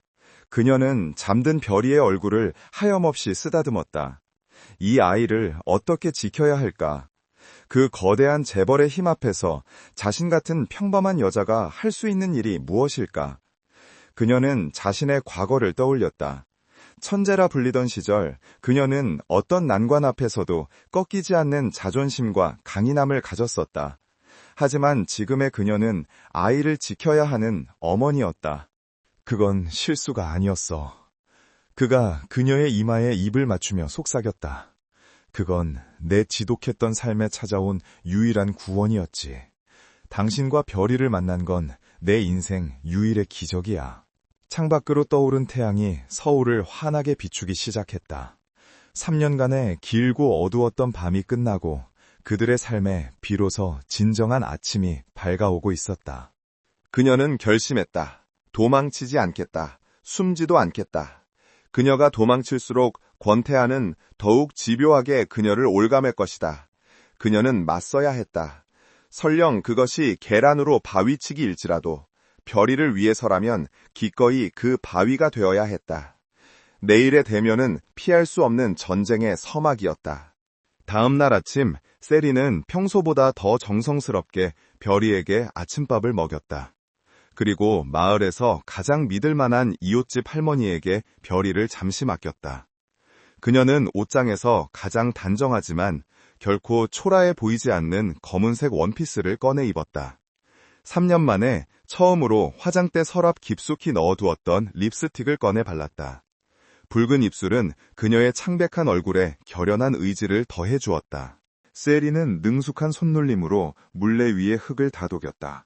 그녀는 잠든 별이의 얼굴을 하염없이 쓰다듬었다. 이 아이를 어떻게 지켜야 할까? 그 거대한 재벌의 힘 앞에서 자신 같은 평범한 여자가 할 수 있는 일이 무엇일까? 그녀는 자신의 과거를 떠올렸다. 천재라 불리던 시절 그녀는 어떤 난관 앞에서도 꺾이지 않는 자존심과 강인함을 가졌었다. 하지만 지금의 그녀는 아이를 지켜야 하는 어머니였다. 그건 실수가 아니었어. 그가 그녀의 이마에 입을 맞추며 속삭였다. 그건 내 지독했던 삶에 찾아온 유일한 구원이었지. 당신과 별이를 만난 건 내 인생 유일의 기적이야. 창밖으로 떠오른 태양이 서울을 환하게 비추기 시작했다. 3년간의 길고 어두웠던 밤이 끝나고 그들의 삶에 비로소 진정한 아침이 밝아오고 있었다. 그녀는 결심했다. 도망치지 않겠다. 숨지도 않겠다. 그녀가 도망칠수록 권태하는 더욱 집요하게 그녀를 올감할 것이다. 그녀는 맞서야 했다. 설령 그것이 계란으로 바위치기일지라도 별이를 위해서라면 기꺼이 그 바위가 되어야 했다. 내일의 대면은 피할 수 없는 전쟁의 서막이었다. 다음 날 아침, 세리는 평소보다 더 정성스럽게 별이에게 아침밥을 먹였다. 그리고 마을에서 가장 믿을 만한 이웃집 할머니에게 별이를 잠시 맡겼다. 그녀는 옷장에서 가장 단정하지만 결코 초라해 보이지 않는 검은색 원피스를 꺼내 입었다. 3년 만에 처음으로 화장대 서랍 깊숙이 넣어두었던 립스틱을 꺼내 발랐다. 붉은 입술은 그녀의 창백한 얼굴에 결연한 의지를 더해 주었다. 세리는 능숙한 손놀림으로 물레 위에 흙을 다독였다.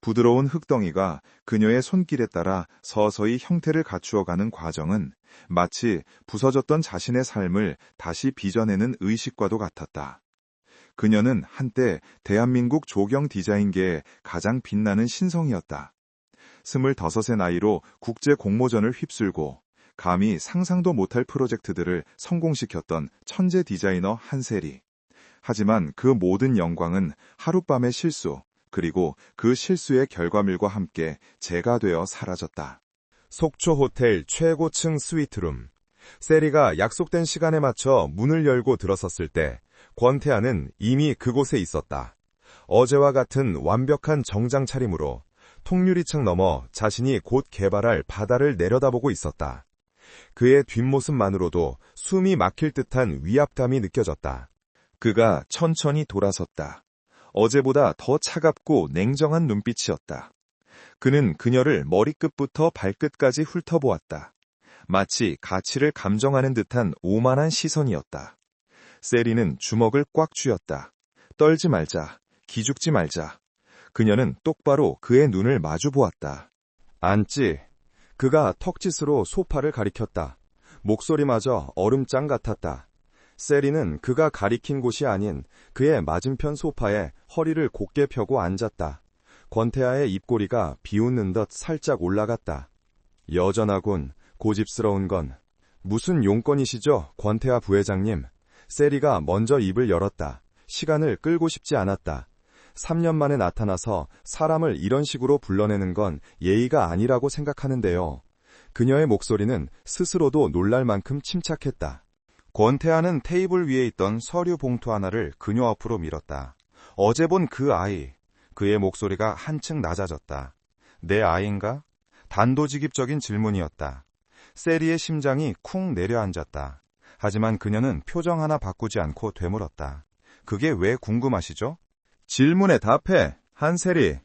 부드러운 흙덩이가 그녀의 손길에 따라 서서히 형태를 갖추어가는 과정은 마치 부서졌던 자신의 삶을 다시 빚어내는 의식과도 같았다. 그녀는 한때 대한민국 조경 디자인계의 가장 빛나는 신성이었다. 25의 나이로 국제 공모전을 휩쓸고 감히 상상도 못할 프로젝트들을 성공시켰던 천재 디자이너 한세리. 하지만 그 모든 영광은 하룻밤의 실수, 그리고 그 실수의 결과물과 함께 재가 되어 사라졌다. 속초 호텔 최고층 스위트룸. 세리가 약속된 시간에 맞춰 문을 열고 들어섰을 때 권태아는 이미 그곳에 있었다. 어제와 같은 완벽한 정장 차림으로 통유리창 너머 자신이 곧 개발할 바다를 내려다보고 있었다. 그의 뒷모습만으로도 숨이 막힐 듯한 위압감이 느껴졌다. 그가 천천히 돌아섰다. 어제보다 더 차갑고 냉정한 눈빛이었다. 그는 그녀를 머리끝부터 발끝까지 훑어보았다. 마치 가치를 감정하는 듯한 오만한 시선이었다. 세리는 주먹을 꽉 쥐었다. 떨지 말자, 기죽지 말자. 그녀는 똑바로 그의 눈을 마주 보았다. 앉지. 그가 턱짓으로 소파를 가리켰다. 목소리마저 얼음장 같았다. 세리는 그가 가리킨 곳이 아닌 그의 맞은편 소파에 허리를 곧게 펴고 앉았다. 권태아의 입꼬리가 비웃는 듯 살짝 올라갔다. 여전하군. 고집스러운 건. 무슨 용건이시죠, 권태아 부회장님? 세리가 먼저 입을 열었다. 시간을 끌고 싶지 않았다. 3년 만에 나타나서 사람을 이런 식으로 불러내는 건 예의가 아니라고 생각하는데요. 그녀의 목소리는 스스로도 놀랄 만큼 침착했다. 권태아는 테이블 위에 있던 서류 봉투 하나를 그녀 앞으로 밀었다. 어제 본 그 아이. 그의 목소리가 한층 낮아졌다. 내 아이인가? 단도직입적인 질문이었다. 세리의 심장이 쿵 내려앉았다. 하지만 그녀는 표정 하나 바꾸지 않고 되물었다. 그게 왜 궁금하시죠? 질문에 답해, 한세리.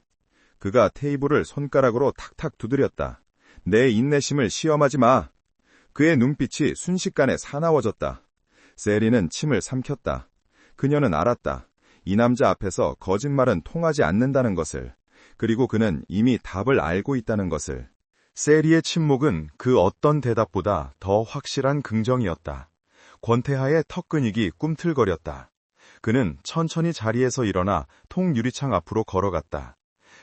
그가 테이블을 손가락으로 탁탁 두드렸다. 내 인내심을 시험하지 마. 그의 눈빛이 순식간에 사나워졌다. 세리는 침을 삼켰다. 그녀는 알았다. 이 남자 앞에서 거짓말은 통하지 않는다는 것을. 그리고 그는 이미 답을 알고 있다는 것을. 세리의 침묵은 그 어떤 대답보다 더 확실한 긍정이었다. 권태하의 턱근육이 꿈틀거렸다. 그는 천천히 자리에서 일어나 통유리창 앞으로 걸어갔다.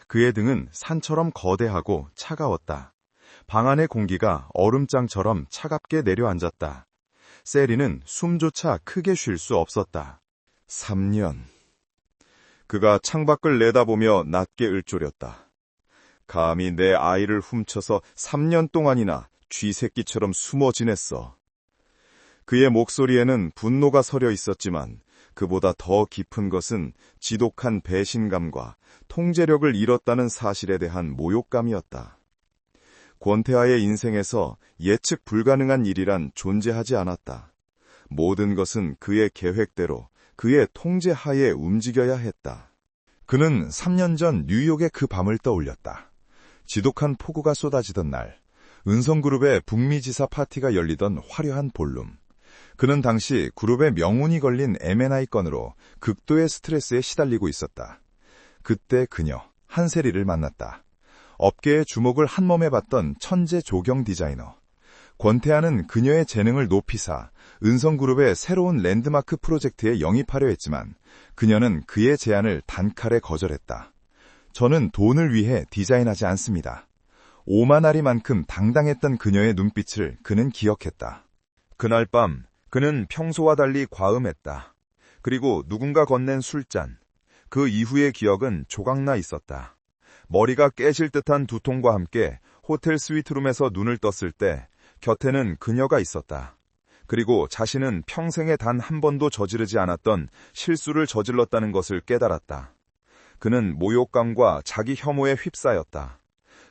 그의 등은 산처럼 거대하고 차가웠다. 방 안의 공기가 얼음장처럼 차갑게 내려앉았다. 세리는 숨조차 크게 쉴 수 없었다. 3년. 그가 창밖을 내다보며 낮게 을조렸다. 감히 내 아이를 훔쳐서 3년 동안이나 쥐새끼처럼 숨어 지냈어. 그의 목소리에는 분노가 서려 있었지만 그보다 더 깊은 것은 지독한 배신감과 통제력을 잃었다는 사실에 대한 모욕감이었다. 권태아의 인생에서 예측 불가능한 일이란 존재하지 않았다. 모든 것은 그의 계획대로 그의 통제 하에 움직여야 했다. 그는 3년 전 뉴욕의 그 밤을 떠올렸다. 지독한 폭우가 쏟아지던 날, 은성그룹의 북미지사 파티가 열리던 화려한 볼룸. 그는 당시 그룹의 명운이 걸린 M&I 건으로 극도의 스트레스에 시달리고 있었다. 그때 그녀, 한세리를 만났다. 업계의 주목을 한몸에 받던 천재 조경 디자이너. 권태아는 그녀의 재능을 높이사 은성그룹의 새로운 랜드마크 프로젝트에 영입하려 했지만 그녀는 그의 제안을 단칼에 거절했다. 저는 돈을 위해 디자인하지 않습니다. 오만아리만큼 당당했던 그녀의 눈빛을 그는 기억했다. 그날 밤 그는 평소와 달리 과음했다. 그리고 누군가 건넨 술잔. 그 이후의 기억은 조각나 있었다. 머리가 깨질 듯한 두통과 함께 호텔 스위트룸에서 눈을 떴을 때 곁에는 그녀가 있었다. 그리고 자신은 평생에 단 한 번도 저지르지 않았던 실수를 저질렀다는 것을 깨달았다. 그는 모욕감과 자기 혐오에 휩싸였다.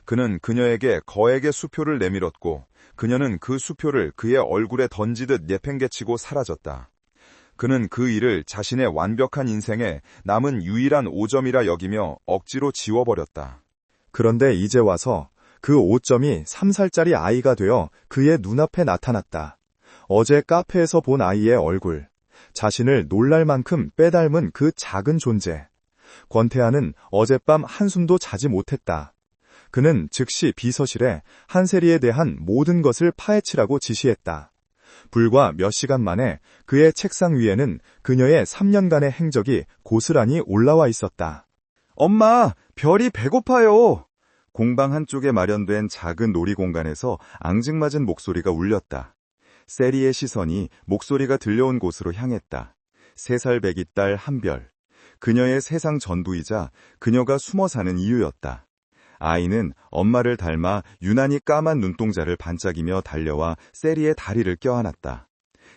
그는 그녀에게 거액의 수표를 내밀었고 그녀는 그 수표를 그의 얼굴에 던지듯 내팽개치고 사라졌다. 그는 그 일을 자신의 완벽한 인생에 남은 유일한 오점이라 여기며 억지로 지워버렸다. 그런데 이제 와서 그 오점이 3살짜리 아이가 되어 그의 눈앞에 나타났다. 어제 카페에서 본 아이의 얼굴, 자신을 놀랄 만큼 빼닮은 그 작은 존재. 권태하는 어젯밤 한숨도 자지 못했다. 그는 즉시 비서실에 한세리에 대한 모든 것을 파헤치라고 지시했다. 불과 몇 시간 만에 그의 책상 위에는 그녀의 3년간의 행적이 고스란히 올라와 있었다. 엄마, 별이 배고파요. 공방 한쪽에 마련된 작은 놀이공간에서 앙증맞은 목소리가 울렸다. 세리의 시선이 목소리가 들려온 곳으로 향했다. 3살 배기 딸 한별. 그녀의 세상 전부이자 그녀가 숨어 사는 이유였다. 아이는 엄마를 닮아 유난히 까만 눈동자를 반짝이며 달려와 세리의 다리를 껴안았다.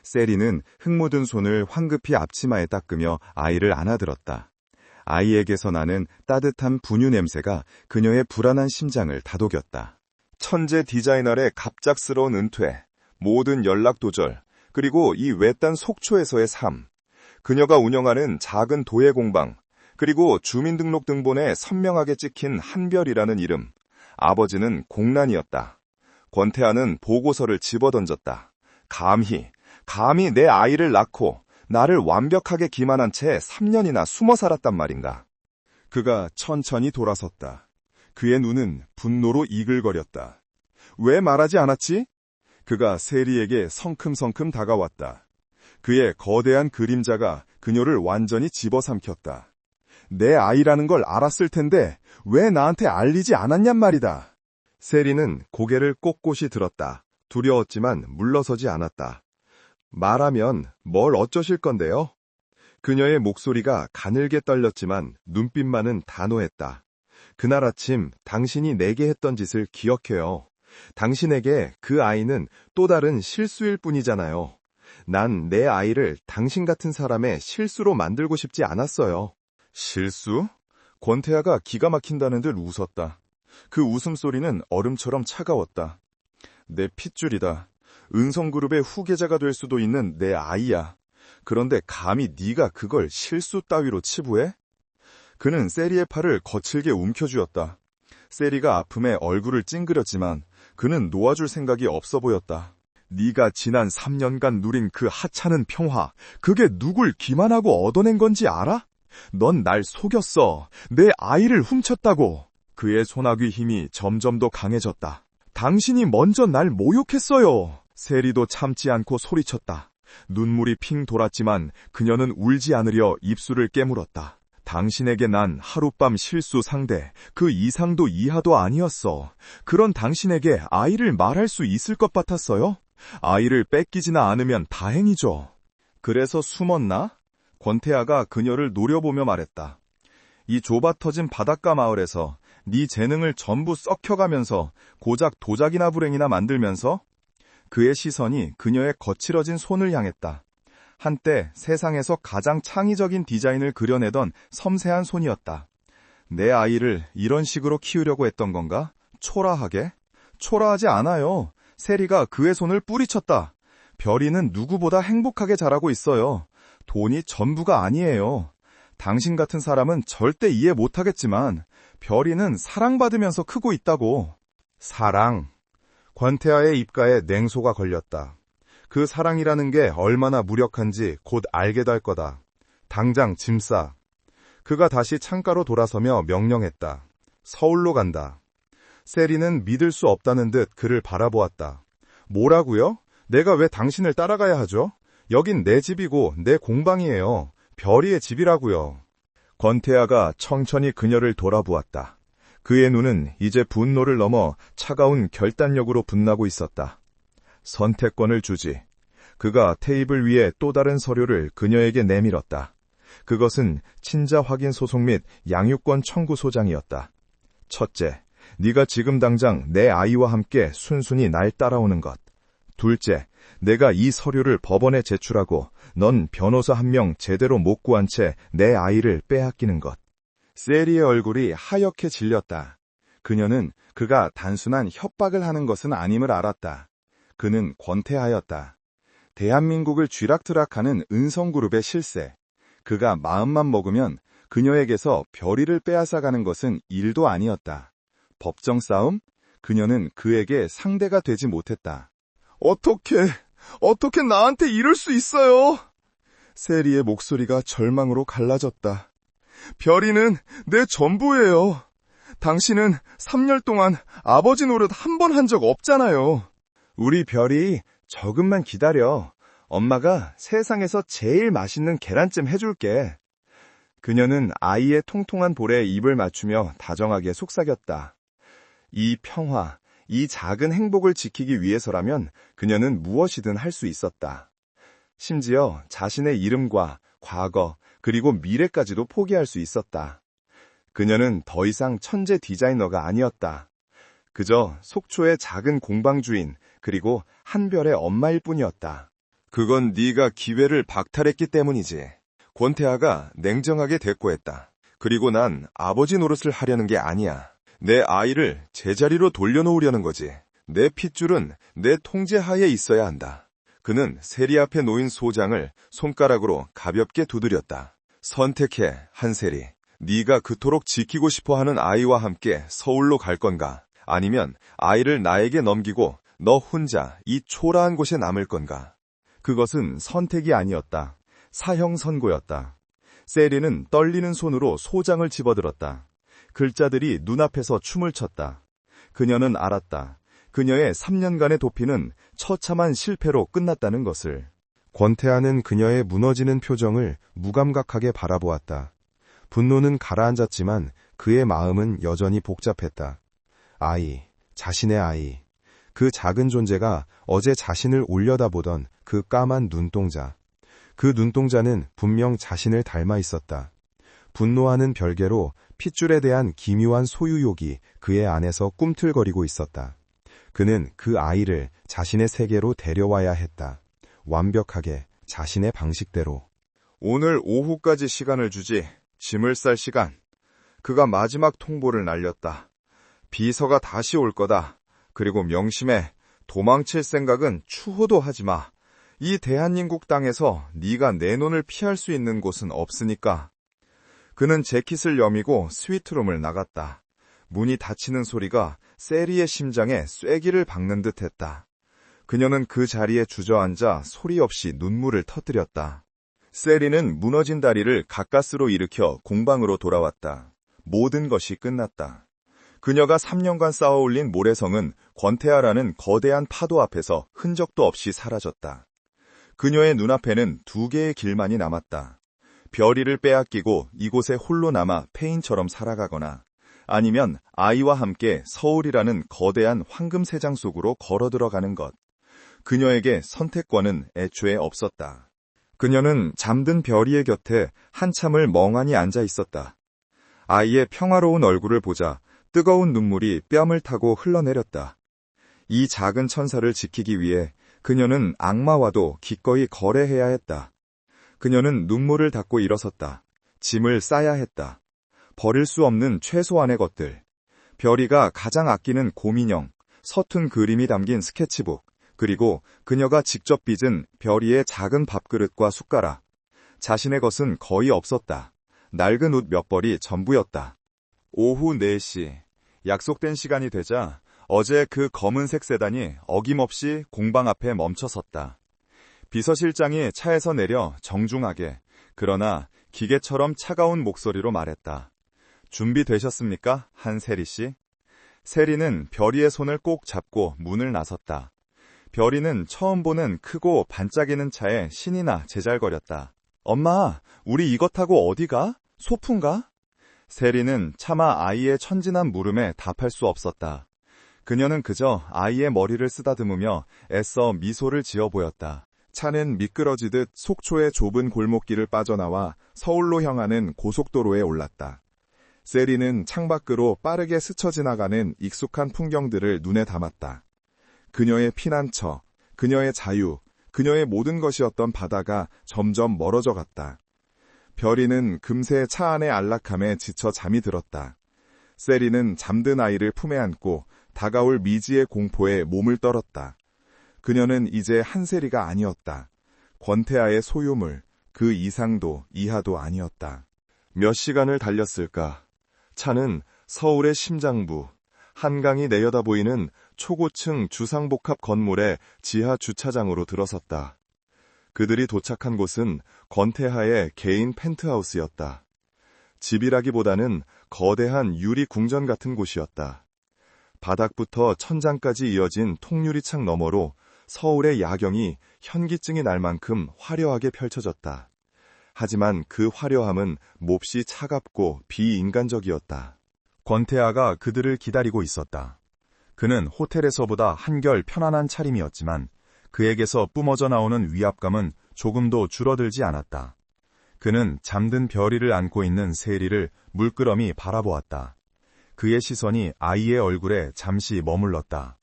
세리는 흙 묻은 손을 황급히 앞치마에 닦으며 아이를 안아들었다. 아이에게서 나는 따뜻한 분유 냄새가 그녀의 불안한 심장을 다독였다. 천재 디자이너의 갑작스러운 은퇴, 모든 연락 도절, 그리고 이 외딴 속초에서의 삶. 그녀가 운영하는 작은 도예 공방, 그리고 주민등록등본에 선명하게 찍힌 한별이라는 이름. 아버지는 공란이었다. 권태하는 보고서를 집어던졌다. 감히 내 아이를 낳고 나를 완벽하게 기만한 채 3년이나 숨어 살았단 말인가. 그가 천천히 돌아섰다. 그의 눈은 분노로 이글거렸다. 왜 말하지 않았지? 그가 세리에게 성큼성큼 다가왔다. 그의 거대한 그림자가 그녀를 완전히 집어삼켰다. 내 아이라는 걸 알았을 텐데 왜 나한테 알리지 않았냔 말이다. 세리는 고개를 꼿꼿이 들었다. 두려웠지만 물러서지 않았다. 말하면 뭘 어쩌실 건데요? 그녀의 목소리가 가늘게 떨렸지만 눈빛만은 단호했다. 그날 아침 당신이 내게 했던 짓을 기억해요. 당신에게 그 아이는 또 다른 실수일 뿐이잖아요. 난 내 아이를 당신 같은 사람의 실수로 만들고 싶지 않았어요. 실수? 권태하가 기가 막힌다는 듯 웃었다. 그 웃음소리는 얼음처럼 차가웠다. 내 핏줄이다. 은성그룹의 후계자가 될 수도 있는 내 아이야. 그런데 감히 네가 그걸 실수 따위로 치부해? 그는 세리의 팔을 거칠게 움켜쥐었다. 세리가 아픔에 얼굴을 찡그렸지만 그는 놓아줄 생각이 없어 보였다. 네가 지난 3년간 누린 그 하찮은 평화, 그게 누굴 기만하고 얻어낸 건지 알아? 넌 날 속였어. 내 아이를 훔쳤다고. 그의 소나귀 힘이 점점 더 강해졌다. 당신이 먼저 날 모욕했어요. 세리도 참지 않고 소리쳤다. 눈물이 핑 돌았지만 그녀는 울지 않으려 입술을 깨물었다. 당신에게 난 하룻밤 실수 상대, 그 이상도 이하도 아니었어. 그런 당신에게 아이를 말할 수 있을 것 같았어요? 아이를 뺏기지나 않으면 다행이죠. 그래서 숨었나? 권태하가 그녀를 노려보며 말했다. 이 좁아터진 바닷가 마을에서 네 재능을 전부 썩혀가면서 고작 도자기나 불행이나 만들면서? 그의 시선이 그녀의 거칠어진 손을 향했다. 한때 세상에서 가장 창의적인 디자인을 그려내던 섬세한 손이었다. 내 아이를 이런 식으로 키우려고 했던 건가? 초라하게? 초라하지 않아요. 세리가 그의 손을 뿌리쳤다. 별이는 누구보다 행복하게 자라고 있어요. 돈이 전부가 아니에요. 당신 같은 사람은 절대 이해 못하겠지만 별이는 사랑받으면서 크고 있다고. 사랑. 권태하의 입가에 냉소가 걸렸다. 그 사랑이라는 게 얼마나 무력한지 곧 알게 될 거다. 당장 짐 싸. 그가 다시 창가로 돌아서며 명령했다. 서울로 간다. 세리는 믿을 수 없다는 듯 그를 바라보았다. 뭐라고요? 내가 왜 당신을 따라가야 하죠? 여긴 내 집이고 내 공방이에요. 별이의 집이라고요. 권태하가 천천히 그녀를 돌아보았다. 그의 눈은 이제 분노를 넘어 차가운 결단력으로 분나고 있었다. 선택권을 주지. 그가 테이블 위에 또 다른 서류를 그녀에게 내밀었다. 그것은 친자 확인 소송 및 양육권 청구 소장이었다. 첫째, 네가 지금 당장 내 아이와 함께 순순히 날 따라오는 것. 둘째, 내가 이 서류를 법원에 제출하고 넌 변호사 한 명 제대로 못 구한 채 내 아이를 빼앗기는 것. 세리의 얼굴이 하얗게 질렸다. 그녀는 그가 단순한 협박을 하는 것은 아님을 알았다. 그는 권태하였다. 대한민국을 쥐락트락하는 은성그룹의 실세. 그가 마음만 먹으면 그녀에게서 별이를 빼앗아가는 것은 일도 아니었다. 법정 싸움? 그녀는 그에게 상대가 되지 못했다. 어떻게 나한테 이럴 수 있어요? 세리의 목소리가 절망으로 갈라졌다. 별이는 내 전부예요. 당신은 3년 동안 아버지 노릇 한 번 한 적 없잖아요. 우리 별이 조금만 기다려. 엄마가 세상에서 제일 맛있는 계란찜 해줄게. 그녀는 아이의 통통한 볼에 입을 맞추며 다정하게 속삭였다. 이 평화, 이 작은 행복을 지키기 위해서라면 그녀는 무엇이든 할 수 있었다. 심지어 자신의 이름과 과거, 그리고 미래까지도 포기할 수 있었다. 그녀는 더 이상 천재 디자이너가 아니었다. 그저 속초의 작은 공방 주인, 그리고 한별의 엄마일 뿐이었다. 그건 네가 기회를 박탈했기 때문이지. 권태아가 냉정하게 대꾸했다. 그리고 난 아버지 노릇을 하려는 게 아니야. 내 아이를 제자리로 돌려놓으려는 거지. 내 핏줄은 내 통제하에 있어야 한다. 그는 세리 앞에 놓인 소장을 손가락으로 가볍게 두드렸다. 선택해, 한세리. 네가 그토록 지키고 싶어하는 아이와 함께 서울로 갈 건가? 아니면 아이를 나에게 넘기고 너 혼자 이 초라한 곳에 남을 건가? 그것은 선택이 아니었다. 사형 선고였다. 세리는 떨리는 손으로 소장을 집어들었다. 글자들이 눈앞에서 춤을 췄다. 그녀는 알았다. 그녀의 3년간의 도피는 처참한 실패로 끝났다는 것을. 권태아는 그녀의 무너지는 표정을 무감각하게 바라보았다. 분노는 가라앉았지만 그의 마음은 여전히 복잡했다. 아이, 자신의 아이. 그 작은 존재가 어제 자신을 올려다보던 그 까만 눈동자. 그 눈동자는 분명 자신을 닮아 있었다. 분노하는 별개로 핏줄에 대한 기묘한 소유욕이 그의 안에서 꿈틀거리고 있었다. 그는 그 아이를 자신의 세계로 데려와야 했다. 완벽하게 자신의 방식대로. 오늘 오후까지 시간을 주지. 짐을 쌀 시간. 그가 마지막 통보를 날렸다. 비서가 다시 올 거다. 그리고 명심해. 도망칠 생각은 추호도 하지 마. 이 대한민국 땅에서 네가 내 눈을 피할 수 있는 곳은 없으니까. 그는 재킷을 여미고 스위트룸을 나갔다. 문이 닫히는 소리가 세리의 심장에 쐐기를 박는 듯 했다. 그녀는 그 자리에 주저앉아 소리 없이 눈물을 터뜨렸다. 세리는 무너진 다리를 가까스로 일으켜 공방으로 돌아왔다. 모든 것이 끝났다. 그녀가 3년간 쌓아올린 모래성은 권태아라는 거대한 파도 앞에서 흔적도 없이 사라졌다. 그녀의 눈앞에는 2개의 길만이 남았다. 별이를 빼앗기고 이곳에 홀로 남아 폐인처럼 살아가거나 아니면 아이와 함께 서울이라는 거대한 황금세장 속으로 걸어 들어가는 것. 그녀에게 선택권은 애초에 없었다. 그녀는 잠든 별이의 곁에 한참을 멍하니 앉아 있었다. 아이의 평화로운 얼굴을 보자 뜨거운 눈물이 뺨을 타고 흘러내렸다. 이 작은 천사를 지키기 위해 그녀는 악마와도 기꺼이 거래해야 했다. 그녀는 눈물을 닦고 일어섰다. 짐을 싸야 했다. 버릴 수 없는 최소한의 것들. 별이가 가장 아끼는 곰인형, 서툰 그림이 담긴 스케치북, 그리고 그녀가 직접 빚은 별이의 작은 밥그릇과 숟가락. 자신의 것은 거의 없었다. 낡은 옷 몇 벌이 전부였다. 오후 4시. 약속된 시간이 되자 어제 그 검은색 세단이 어김없이 공방 앞에 멈춰섰다. 비서실장이 차에서 내려 정중하게, 그러나 기계처럼 차가운 목소리로 말했다. 준비되셨습니까, 한세리 씨? 세리는 별이의 손을 꼭 잡고 문을 나섰다. 별이는 처음 보는 크고 반짝이는 차에 신이 나 제잘거렸다. 엄마, 우리 이것 타고 어디 가? 소풍가? 세리는 차마 아이의 천진한 물음에 답할 수 없었다. 그녀는 그저 아이의 머리를 쓰다듬으며 애써 미소를 지어 보였다. 차는 미끄러지듯 속초의 좁은 골목길을 빠져나와 서울로 향하는 고속도로에 올랐다. 세리는 창밖으로 빠르게 스쳐 지나가는 익숙한 풍경들을 눈에 담았다. 그녀의 피난처, 그녀의 자유, 그녀의 모든 것이었던 바다가 점점 멀어져 갔다. 별이는 금세 차 안의 안락함에 지쳐 잠이 들었다. 세리는 잠든 아이를 품에 안고 다가올 미지의 공포에 몸을 떨었다. 그녀는 이제 한세리가 아니었다. 권태아의 소유물, 그 이상도 이하도 아니었다. 몇 시간을 달렸을까? 차는 서울의 심장부, 한강이 내려다 보이는 초고층 주상복합 건물의 지하 주차장으로 들어섰다. 그들이 도착한 곳은 권태하의 개인 펜트하우스였다. 집이라기보다는 거대한 유리 궁전 같은 곳이었다. 바닥부터 천장까지 이어진 통유리창 너머로 서울의 야경이 현기증이 날 만큼 화려하게 펼쳐졌다. 하지만 그 화려함은 몹시 차갑고 비인간적이었다. 권태아가 그들을 기다리고 있었다. 그는 호텔에서보다 한결 편안한 차림이었지만 그에게서 뿜어져 나오는 위압감은 조금도 줄어들지 않았다. 그는 잠든 별이를 안고 있는 세리를 물끄러미 바라보았다. 그의 시선이 아이의 얼굴에 잠시 머물렀다.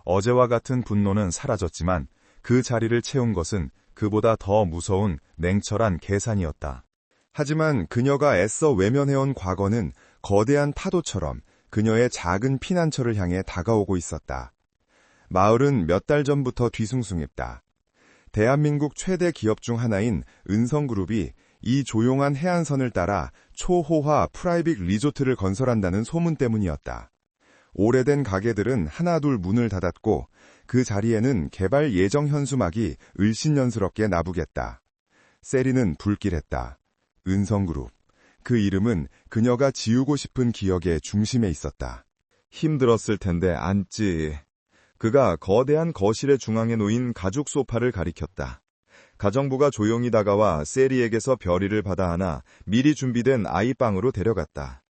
어제와 같은 분노는 사라졌지만 그 자리를 채운 것은 그보다 더 무서운 냉철한 계산이었다. 하지만 그녀가 애써 외면해온 과거는 거대한 파도처럼 그녀의 작은 피난처를 향해 다가오고 있었다. 마을은 몇 달 전부터 뒤숭숭했다. 대한민국 최대 기업 중 하나인 은성그룹이 이 조용한 해안선을 따라 초호화 프라이빗 리조트를 건설한다는 소문 때문이었다. 오래된 가게들은 하나둘 문을 닫았고 그 자리에는 개발 예정 현수막이 을신연스럽게 나부겠다. 세리는 불길했다. 은성그룹. 그 이름은 그녀가 지우고 싶은 기억의 중심에 있었다. 힘들었을 텐데 앉지. 그가 거대한 거실의 중앙에 놓인 가죽 소파를 가리켰다. 가정부가 조용히 다가와 세리에게서 별이를 받아 안아 미리 준비된 아이방으로 데려갔다.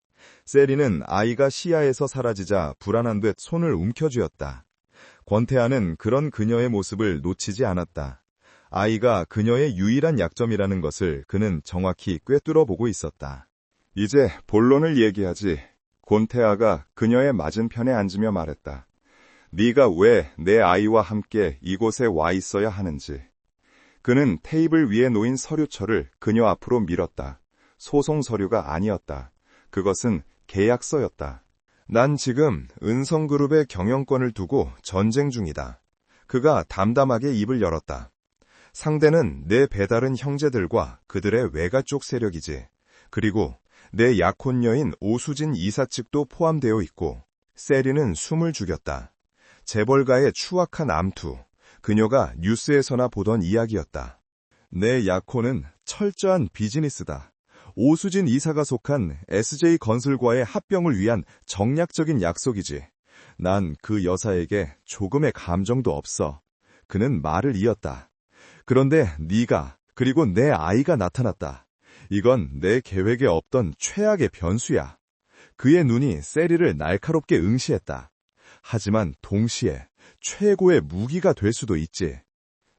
세리는 아이가 시야에서 사라지자 불안한 듯 손을 움켜쥐었다. 권태아는 그런 그녀의 모습을 놓치지 않았다. 아이가 그녀의 유일한 약점이라는 것을 그는 정확히 꿰뚫어 보고 있었다. 이제 본론을 얘기하지. 권태아가 그녀의 맞은편에 앉으며 말했다. 네가 왜 내 아이와 함께 이곳에 와 있어야 하는지. 그는 테이블 위에 놓인 서류철을 그녀 앞으로 밀었다. 소송 서류가 아니었다. 그것은 계약서였다. 난 지금 은성그룹의 경영권을 두고 전쟁 중이다. 그가 담담하게 입을 열었다. 상대는 내 배다른 형제들과 그들의 외가 쪽 세력이지. 그리고 내 약혼녀인 오수진 이사 측도 포함되어 있고. 세리는 숨을 죽였다. 재벌가의 추악한 암투. 그녀가 뉴스에서나 보던 이야기였다. 내 약혼은 철저한 비즈니스다. 오수진 이사가 속한 SJ건설과의 합병을 위한 정략적인 약속이지. 난 그 여사에게 조금의 감정도 없어. 그는 말을 이었다. 그런데 네가 그리고 내 아이가 나타났다. 이건 내 계획에 없던 최악의 변수야. 그의 눈이 세리를 날카롭게 응시했다. 하지만 동시에 최고의 무기가 될 수도 있지.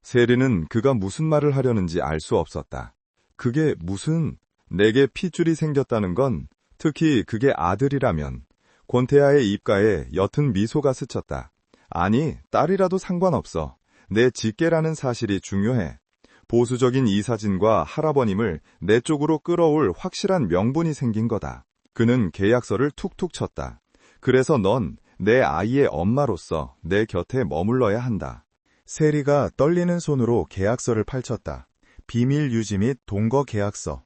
세리는 그가 무슨 말을 하려는지 알 수 없었다. 그게 무슨... 내게 핏줄이 생겼다는 건 특히 그게 아들이라면. 권태아의 입가에 옅은 미소가 스쳤다. 아니, 딸이라도 상관없어. 내 직계라는 사실이 중요해. 보수적인 이사진과 할아버님을 내 쪽으로 끌어올 확실한 명분이 생긴 거다. 그는 계약서를 툭툭 쳤다. 그래서 넌 내 아이의 엄마로서 내 곁에 머물러야 한다. 세리가 떨리는 손으로 계약서를 펼쳤다. 비밀 유지 및 동거 계약서.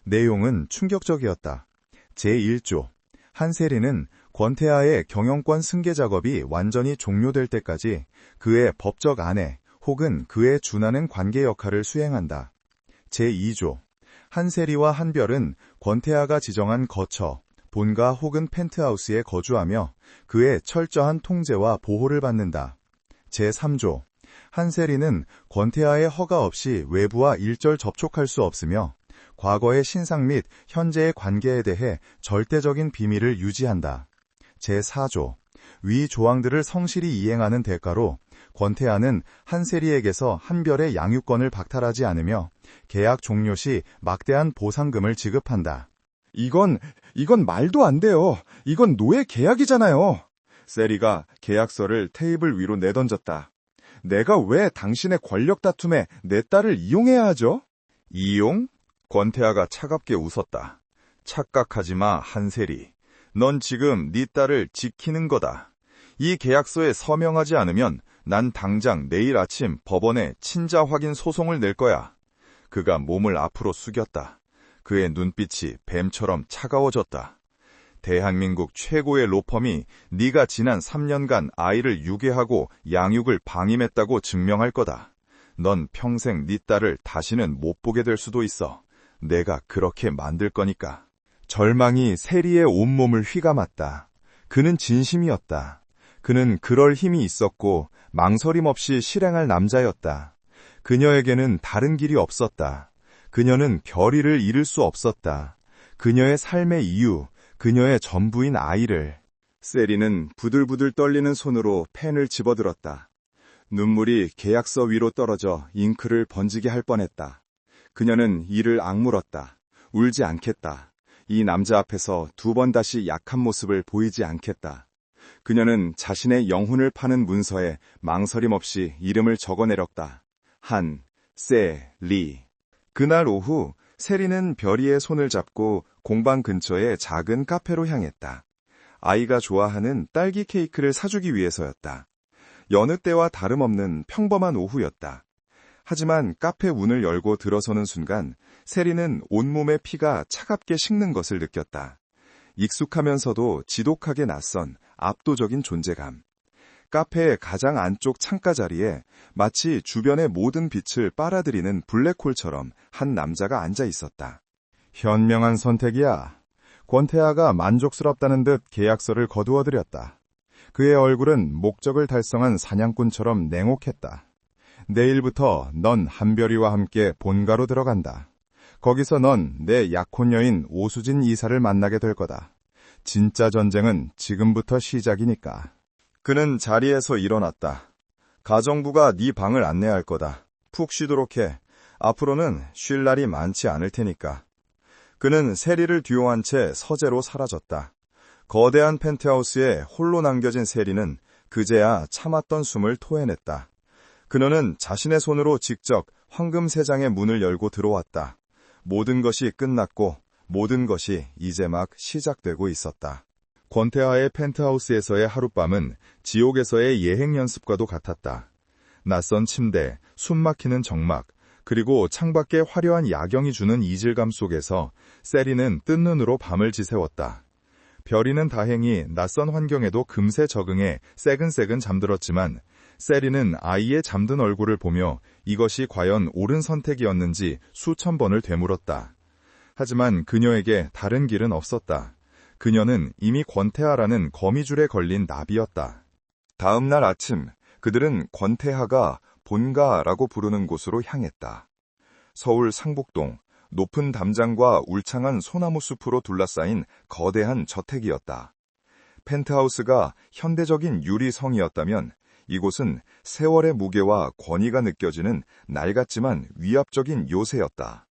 내용은 충격적이었다. 제1조. 한세리는 권태아의 경영권 승계 작업이 완전히 종료될 때까지 그의 법적 아내 혹은 그에 준하는 관계 역할을 수행한다. 제2조. 한세리와 한별은 권태아가 지정한 거처, 본가 혹은 펜트하우스에 거주하며 그의 철저한 통제와 보호를 받는다. 제3조. 한세리는 권태아의 허가 없이 외부와 일절 접촉할 수 없으며 과거의 신상 및 현재의 관계에 대해 절대적인 비밀을 유지한다. 제4조. 위 조항들을 성실히 이행하는 대가로 권태아는 한세리에게서 한별의 양육권을 박탈하지 않으며 계약 종료 시 막대한 보상금을 지급한다. 이건 말도 안 돼요. 이건 노예 계약이잖아요. 세리가 계약서를 테이블 위로 내던졌다. 내가 왜 당신의 권력 다툼에 내 딸을 이용해야 하죠? 이용? 권태아가 차갑게 웃었다. 착각하지 마, 한세리. 넌 지금 네 딸을 지키는 거다. 이 계약서에 서명하지 않으면 난 당장 내일 아침 법원에 친자 확인 소송을 낼 거야. 그가 몸을 앞으로 숙였다. 그의 눈빛이 뱀처럼 차가워졌다. 대한민국 최고의 로펌이 네가 지난 3년간 아이를 유괴하고 양육을 방임했다고 증명할 거다. 넌 평생 네 딸을 다시는 못 보게 될 수도 있어. 내가 그렇게 만들 거니까. 절망이 세리의 온몸을 휘감았다. 그는 진심이었다. 그는 그럴 힘이 있었고 망설임 없이 실행할 남자였다. 그녀에게는 다른 길이 없었다. 그녀는 별이를 잃을 수 없었다. 그녀의 삶의 이유, 그녀의 전부인 아이를. 세리는 부들부들 떨리는 손으로 펜을 집어들었다. 눈물이 계약서 위로 떨어져 잉크를 번지게 할 뻔했다. 그녀는 이를 악물었다. 울지 않겠다. 이 남자 앞에서 두 번 다시 약한 모습을 보이지 않겠다. 그녀는 자신의 영혼을 파는 문서에 망설임 없이 이름을 적어내렸다. 한세리. 그날 오후 세리는 별이의 손을 잡고 공방 근처의 작은 카페로 향했다. 아이가 좋아하는 딸기 케이크를 사주기 위해서였다. 여느 때와 다름없는 평범한 오후였다. 하지만 카페 문을 열고 들어서는 순간 세리는 온몸의 피가 차갑게 식는 것을 느꼈다. 익숙하면서도 지독하게 낯선 압도적인 존재감. 카페의 가장 안쪽 창가 자리에 마치 주변의 모든 빛을 빨아들이는 블랙홀처럼 한 남자가 앉아 있었다. 현명한 선택이야. 권태아가 만족스럽다는 듯 계약서를 거두어들였다. 그의 얼굴은 목적을 달성한 사냥꾼처럼 냉혹했다. 내일부터 넌 한별이와 함께 본가로 들어간다. 거기서 넌 내 약혼 여인 오수진 이사를 만나게 될 거다. 진짜 전쟁은 지금부터 시작이니까. 그는 자리에서 일어났다. 가정부가 네 방을 안내할 거다. 푹 쉬도록 해. 앞으로는 쉴 날이 많지 않을 테니까. 그는 세리를 뒤로한 채 서재로 사라졌다. 거대한 펜트하우스에 홀로 남겨진 세리는 그제야 참았던 숨을 토해냈다. 그녀는 자신의 손으로 직접 황금 세장의 문을 열고 들어왔다. 모든 것이 끝났고 모든 것이 이제 막 시작되고 있었다. 권태아의 펜트하우스에서의 하룻밤은 지옥에서의 예행 연습과도 같았다. 낯선 침대, 숨막히는 정막, 그리고 창밖에 화려한 야경이 주는 이질감 속에서 세리는 뜬 눈으로 밤을 지새웠다. 별이는 다행히 낯선 환경에도 금세 적응해 새근새근 잠들었지만 세리는 아이의 잠든 얼굴을 보며 이것이 과연 옳은 선택이었는지 수천 번을 되물었다. 하지만 그녀에게 다른 길은 없었다. 그녀는 이미 권태하라는 거미줄에 걸린 나비였다. 다음 날 아침 그들은 권태하가 본가라고 부르는 곳으로 향했다. 서울 상복동, 높은 담장과 울창한 소나무 숲으로 둘러싸인 거대한 저택이었다. 펜트하우스가 현대적인 유리성이었다면 이곳은 세월의 무게와 권위가 느껴지는 낡았지만 위압적인 요새였다.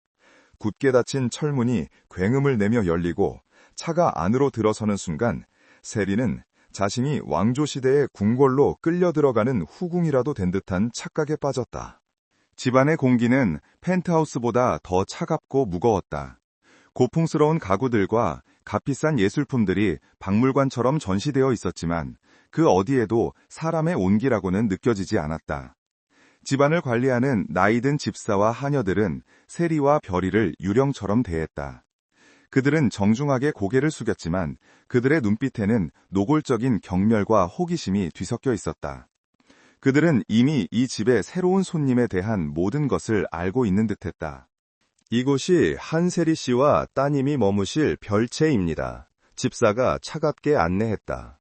굳게 닫힌 철문이 굉음을 내며 열리고 차가 안으로 들어서는 순간 세리는 자신이 왕조시대의 궁궐로 끌려 들어가는 후궁이라도 된 듯한 착각에 빠졌다. 집안의 공기는 펜트하우스보다 더 차갑고 무거웠다. 고풍스러운 가구들과 값비싼 예술품들이 박물관처럼 전시되어 있었지만 그 어디에도 사람의 온기라고는 느껴지지 않았다. 집안을 관리하는 나이든 집사와 하녀들은 세리와 별이를 유령처럼 대했다. 그들은 정중하게 고개를 숙였지만 그들의 눈빛에는 노골적인 경멸과 호기심이 뒤섞여 있었다. 그들은 이미 이 집의 새로운 손님에 대한 모든 것을 알고 있는 듯했다. 이곳이 한세리 씨와 따님이 머무실 별채입니다. 집사가 차갑게 안내했다.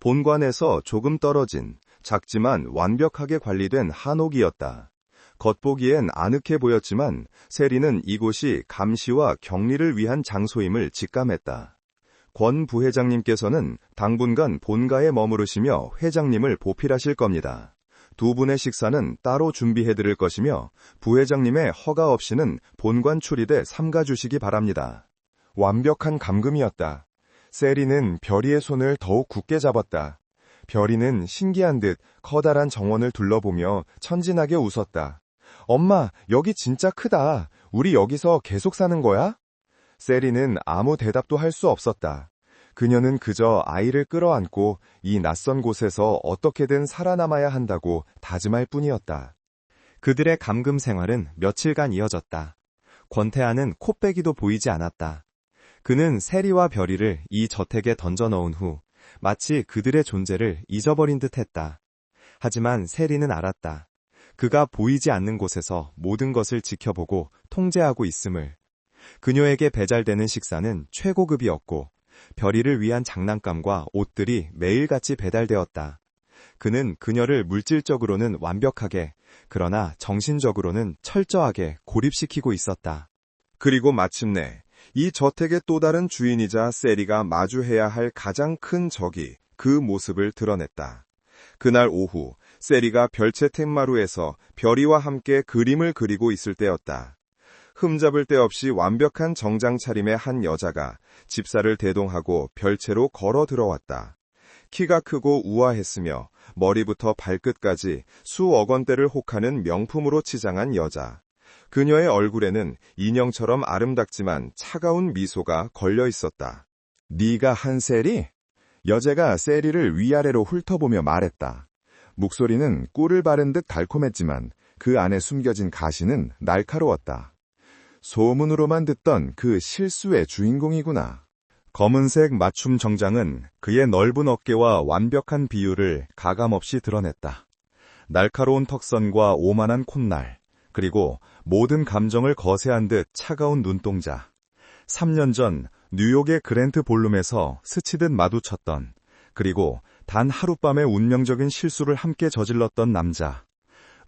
본관에서 조금 떨어진 작지만 완벽하게 관리된 한옥이었다. 겉보기엔 아늑해 보였지만 세리는 이곳이 감시와 격리를 위한 장소임을 직감했다. 권 부회장님께서는 당분간 본가에 머무르시며 회장님을 보필하실 겁니다. 두 분의 식사는 따로 준비해드릴 것이며 부회장님의 허가 없이는 본관 출입에 삼가주시기 바랍니다. 완벽한 감금이었다. 세리는 별이의 손을 더욱 굳게 잡았다. 별이는 신기한 듯 커다란 정원을 둘러보며 천진하게 웃었다. 엄마, 여기 진짜 크다. 우리 여기서 계속 사는 거야? 세리는 아무 대답도 할 수 없었다. 그녀는 그저 아이를 끌어안고 이 낯선 곳에서 어떻게든 살아남아야 한다고 다짐할 뿐이었다. 그들의 감금 생활은 며칠간 이어졌다. 권태하는 코빼기도 보이지 않았다. 그는 세리와 별이를 이 저택에 던져넣은 후 마치 그들의 존재를 잊어버린 듯 했다. 하지만 세리는 알았다. 그가 보이지 않는 곳에서 모든 것을 지켜보고 통제하고 있음을. 그녀에게 배달되는 식사는 최고급이었고 별이를 위한 장난감과 옷들이 매일같이 배달되었다. 그는 그녀를 물질적으로는 완벽하게, 그러나 정신적으로는 철저하게 고립시키고 있었다. 그리고 마침내 이 저택의 또 다른 주인이자 세리가 마주해야 할 가장 큰 적이 그 모습을 드러냈다. 그날 오후 세리가 별채 툇마루에서 별이와 함께 그림을 그리고 있을 때였다. 흠잡을 데 없이 완벽한 정장 차림의 한 여자가 집사를 대동하고 별채로 걸어 들어왔다. 키가 크고 우아했으며 머리부터 발끝까지 수억 원대를 혹하는 명품으로 치장한 여자. 그녀의 얼굴에는 인형처럼 아름답지만 차가운 미소가 걸려 있었다. 네가 한 세리? 여자가 세리를 위아래로 훑어보며 말했다. 목소리는 꿀을 바른 듯 달콤했지만 그 안에 숨겨진 가시는 날카로웠다. 소문으로만 듣던 그 실수의 주인공이구나. 검은색 맞춤 정장은 그의 넓은 어깨와 완벽한 비율을 가감없이 드러냈다. 날카로운 턱선과 오만한 콧날, 그리고 모든 감정을 거세한 듯 차가운 눈동자. 3년 전 뉴욕의 그랜트 볼룸에서 스치듯 마주쳤던, 그리고 단 하룻밤의 운명적인 실수를 함께 저질렀던 남자.